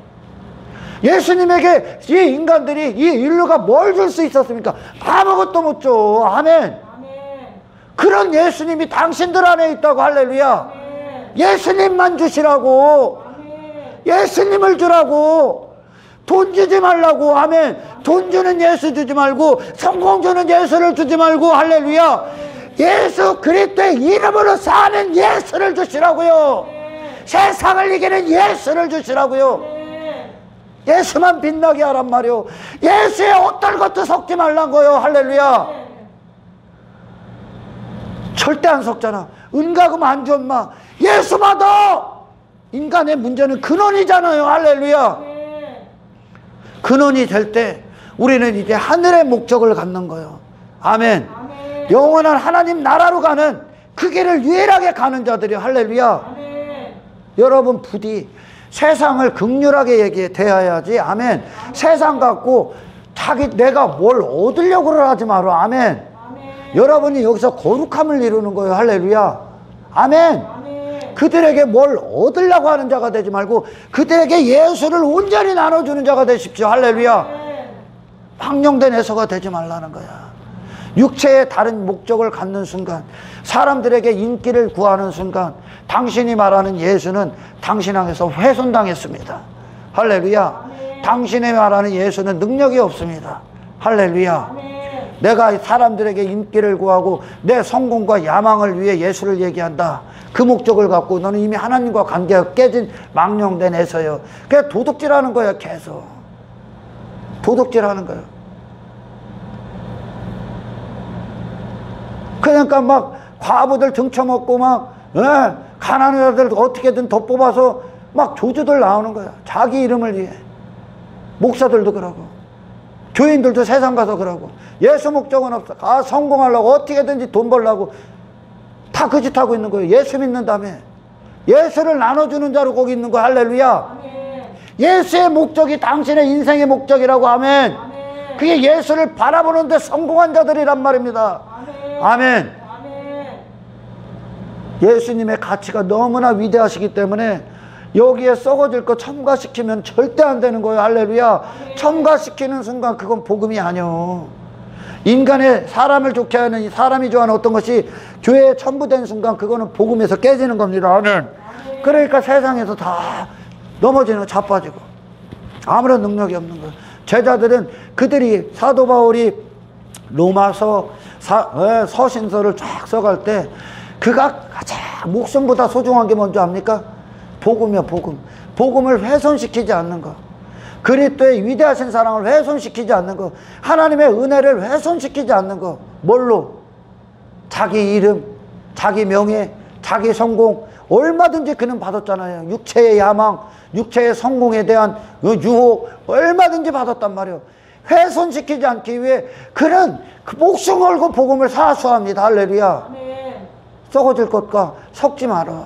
Speaker 1: 예수님에게 이 인간들이, 이 인류가 뭘 줄 수 있었습니까? 아무것도 못 줘. 아멘.
Speaker 2: 아멘.
Speaker 1: 그런 예수님이 당신들 안에 있다고. 할렐루야.
Speaker 2: 아멘.
Speaker 1: 예수님만 주시라고.
Speaker 2: 아멘.
Speaker 1: 예수님을 주라고. 돈 주지 말라고. 아멘. 돈 주는 예수 주지 말고, 성공 주는 예수를 주지 말고. 할렐루야. 예수 그리스도의 이름으로 사는 예수를 주시라고요. 세상을 이기는 예수를 주시라고요. 예수만 빛나게 하란 말이요. 예수의 어떤 것도 섞지 말란 거요. 할렐루야. 절대 안 섞잖아. 은가금 안 줘, 엄마. 예수 받아. 인간의 문제는 근원이잖아요. 할렐루야. 근원이 될 때 우리는 이제 하늘의 목적을 갖는 거예요. 아멘.
Speaker 2: 아멘.
Speaker 1: 영원한 하나님 나라로 가는 그 길을 유일하게 가는 자들이. 할렐루야.
Speaker 2: 아멘.
Speaker 1: 여러분 부디 세상을 극률하게 대해야지. 아멘. 세상 갖고 내가 뭘 얻으려고 하지 마라. 아멘.
Speaker 2: 아멘.
Speaker 1: 여러분이 여기서 거룩함을 이루는 거예요. 할렐루야. 아멘.
Speaker 2: 아멘.
Speaker 1: 그들에게 뭘 얻으려고 하는 자가 되지 말고 그들에게 예수를 온전히 나눠주는 자가 되십시오. 할렐루야. 망령된 해서가 되지 말라는 거야. 육체의 다른 목적을 갖는 순간, 사람들에게 인기를 구하는 순간, 당신이 말하는 예수는 당신 향해서 훼손당했습니다. 할렐루야.
Speaker 2: 아멘.
Speaker 1: 당신이 말하는 예수는 능력이 없습니다. 할렐루야.
Speaker 2: 아멘.
Speaker 1: 내가 사람들에게 인기를 구하고 내 성공과 야망을 위해 예수를 얘기한다. 그 목적을 갖고 너는 이미 하나님과 관계가 깨진 망령된 애서요. 그냥 도둑질하는 거야. 계속 도둑질하는 거야. 그러니까 막 과부들 등쳐먹고 막 가난한 애들 어떻게든 더 뽑아서 막 조주들 나오는 거야. 자기 이름을 위해. 목사들도 그러고 교인들도 세상 가서 그러고 예수 목적은 없어. 성공하려고 어떻게든지 돈 벌려고 다 그 짓 하고 있는 거예요. 예수 믿는 다음에 예수를 나눠주는 자로 거기 있는 거야. 할렐루야.
Speaker 2: 아멘.
Speaker 1: 예수의 목적이 당신의 인생의 목적이라고. 아멘.
Speaker 2: 아멘.
Speaker 1: 그게 예수를 바라보는데 성공한 자들이란 말입니다.
Speaker 2: 아멘.
Speaker 1: 아멘.
Speaker 2: 아멘.
Speaker 1: 예수님의 가치가 너무나 위대하시기 때문에 여기에 썩어질 거 첨가시키면 절대 안 되는 거예요. 할렐루야. 첨가시키는 순간 그건 복음이 아니요. 인간의 사람을 좋게 하는 이 사람이 좋아하는 어떤 것이 교회에 첨부된 순간 그거는 복음에서 깨지는 겁니다. 아멘. 그러니까 세상에서 다 넘어지는 거, 자빠지고 아무런 능력이 없는 거예요. 제자들은 그들이 사도 바울이 로마서 서신서를 쫙 써갈 때 그가 가장 목숨보다 소중한 게 뭔지 압니까? 복음이야, 복음. 복음을 훼손시키지 않는 거. 그리스도의 위대하신 사랑을 훼손시키지 않는 거. 하나님의 은혜를 훼손시키지 않는 거. 뭘로? 자기 이름, 자기 명예, 자기 성공, 얼마든지 그는 받았잖아요. 육체의 야망, 육체의 성공에 대한 유혹 얼마든지 받았단 말이에요. 훼손시키지 않기 위해 그는 그 목숨 걸고 복음을 사수합니다. 할렐루야.
Speaker 2: 아멘.
Speaker 1: 썩어질 것과 섞지 마라.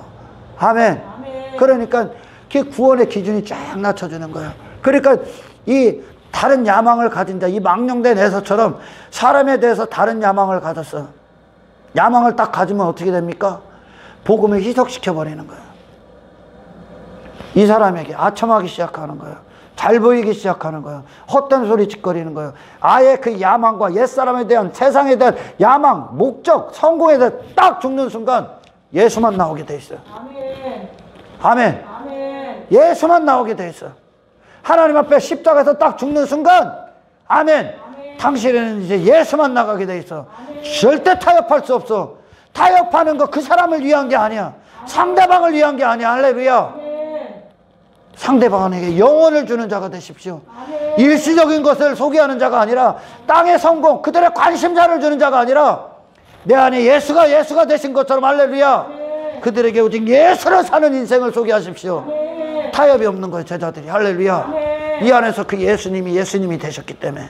Speaker 1: 아멘.
Speaker 2: 아멘.
Speaker 1: 그러니까 그 구원의 기준이 쫙 낮춰주는 거예요. 그러니까 이 다른 야망을 가진 자, 이 망령된 에서처럼 사람에 대해서 다른 야망을 가졌어. 야망을 딱 가지면 어떻게 됩니까? 복음을 희석시켜 버리는 거예요. 이 사람에게 아첨하기 시작하는 거예요. 잘 보이기 시작하는 거예요. 헛된 소리 짓거리는 거예요. 아예 그 야망과 옛사람에 대한, 세상에 대한 야망, 목적, 성공에 대해 딱 죽는 순간 예수만 나오게 돼 있어요.
Speaker 2: 아멘.
Speaker 1: 아멘.
Speaker 2: 아멘.
Speaker 1: 예수만 나오게 돼 있어. 하나님 앞에 십자가에서 딱 죽는 순간 아멘.
Speaker 2: 아멘.
Speaker 1: 당신에는 이제 예수만 나가게 돼 있어.
Speaker 2: 아멘.
Speaker 1: 절대 타협할 수 없어. 타협하는 거 그 사람을 위한 게 아니야. 상대방을 위한 게 아니야. 할렐루야.
Speaker 2: 아멘.
Speaker 1: 상대방에게 영혼을 주는 자가 되십시오.
Speaker 2: 아멘.
Speaker 1: 일시적인 것을 소개하는 자가 아니라 땅의 성공, 그들의 관심사를 주는 자가 아니라 내 안에 예수가 되신 것처럼 할렐루야.
Speaker 2: 아멘.
Speaker 1: 그들에게 오직 예수로 사는 인생을 소개하십시오.
Speaker 2: 아멘.
Speaker 1: 타협이 없는 거예요, 제자들이. 할렐루야.
Speaker 2: 아멘.
Speaker 1: 이 안에서 그 예수님이 되셨기 때문에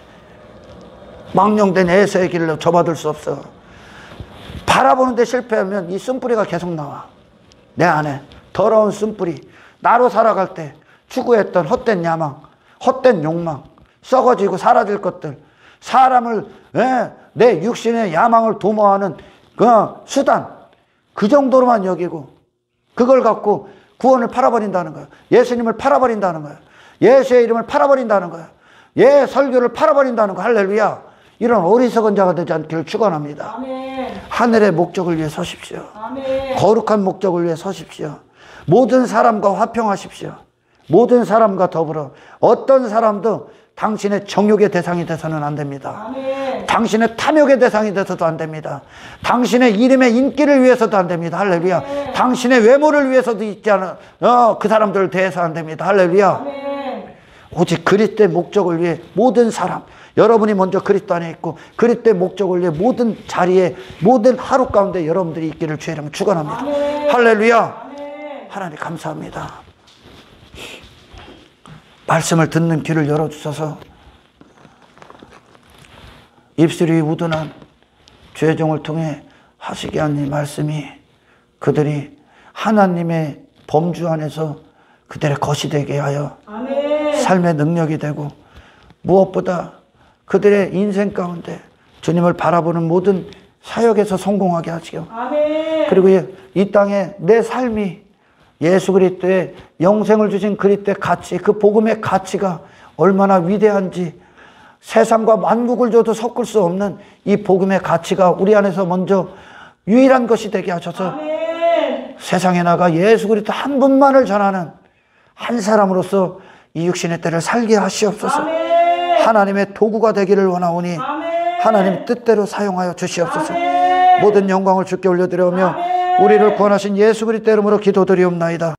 Speaker 1: 망령된 에서의 길로 접어들 수 없어. 바라보는데 실패하면 이 쓴뿌리가 계속 나와. 내 안에 더러운 쓴뿌리. 나로 살아갈 때 추구했던 헛된 야망, 헛된 욕망, 썩어지고 사라질 것들, 사람을 내 육신의 야망을 도모하는 그 수단, 그 정도로만 여기고 그걸 갖고 구원을 팔아버린다는 거예요. 예수님을 팔아버린다는 거예요. 예수의 이름을 팔아버린다는 거예요. 예 설교를 팔아버린다는 거. 할렐루야. 이런 어리석은 자가 되지 않기를 축원합니다.
Speaker 2: 아멘.
Speaker 1: 하늘의 목적을 위해 서십시오.
Speaker 2: 아멘.
Speaker 1: 거룩한 목적을 위해 서십시오. 모든 사람과 화평하십시오. 모든 사람과 더불어 어떤 사람도 당신의 정욕의 대상이 돼서는 안 됩니다.
Speaker 2: 아멘.
Speaker 1: 당신의 탐욕의 대상이 돼서도 안 됩니다. 당신의 이름의 인기를 위해서도 안 됩니다. 할렐루야.
Speaker 2: 아멘.
Speaker 1: 당신의 외모를 위해서도 있지 않아 그 사람들을 대해서 안 됩니다. 할렐루야.
Speaker 2: 아멘.
Speaker 1: 오직 그리스도의 목적을 위해 모든 사람, 여러분이 먼저 그리스도 안에 있고 그리스도의 목적을 위해 모든 자리에 모든 하루 가운데 여러분들이 있기를 주의 이름으로 축원합니다.
Speaker 2: 아멘.
Speaker 1: 할렐루야.
Speaker 2: 아멘.
Speaker 1: 하나님 감사합니다. 말씀을 듣는 귀를 열어주셔서 입술이 우둔한 주의 종을 통해 하시게 한 이 말씀이 그들이 하나님의 범주 안에서 그들의 것이 되게 하여
Speaker 2: 아멘.
Speaker 1: 삶의 능력이 되고 무엇보다 그들의 인생 가운데 주님을 바라보는 모든 사역에서 성공하게 하시고
Speaker 2: 아멘.
Speaker 1: 그리고 이 땅에 내 삶이 예수 그리스도의 영생을 주신 그리스도의 가치, 그 복음의 가치가 얼마나 위대한지 세상과 만국을 줘도 섞을 수 없는 이 복음의 가치가 우리 안에서 먼저 유일한 것이 되게 하셔서
Speaker 2: 아멘.
Speaker 1: 세상에 나가 예수 그리스도 한 분만을 전하는 한 사람으로서 이 육신의 때를 살게 하시옵소서.
Speaker 2: 아멘.
Speaker 1: 하나님의 도구가 되기를 원하오니
Speaker 2: 아멘.
Speaker 1: 하나님 뜻대로 사용하여 주시옵소서.
Speaker 2: 아멘.
Speaker 1: 모든 영광을 주께 올려드려오며
Speaker 2: 아멘.
Speaker 1: 우리를 구원하신 예수 그리스도 이름으로 기도드리옵나이다.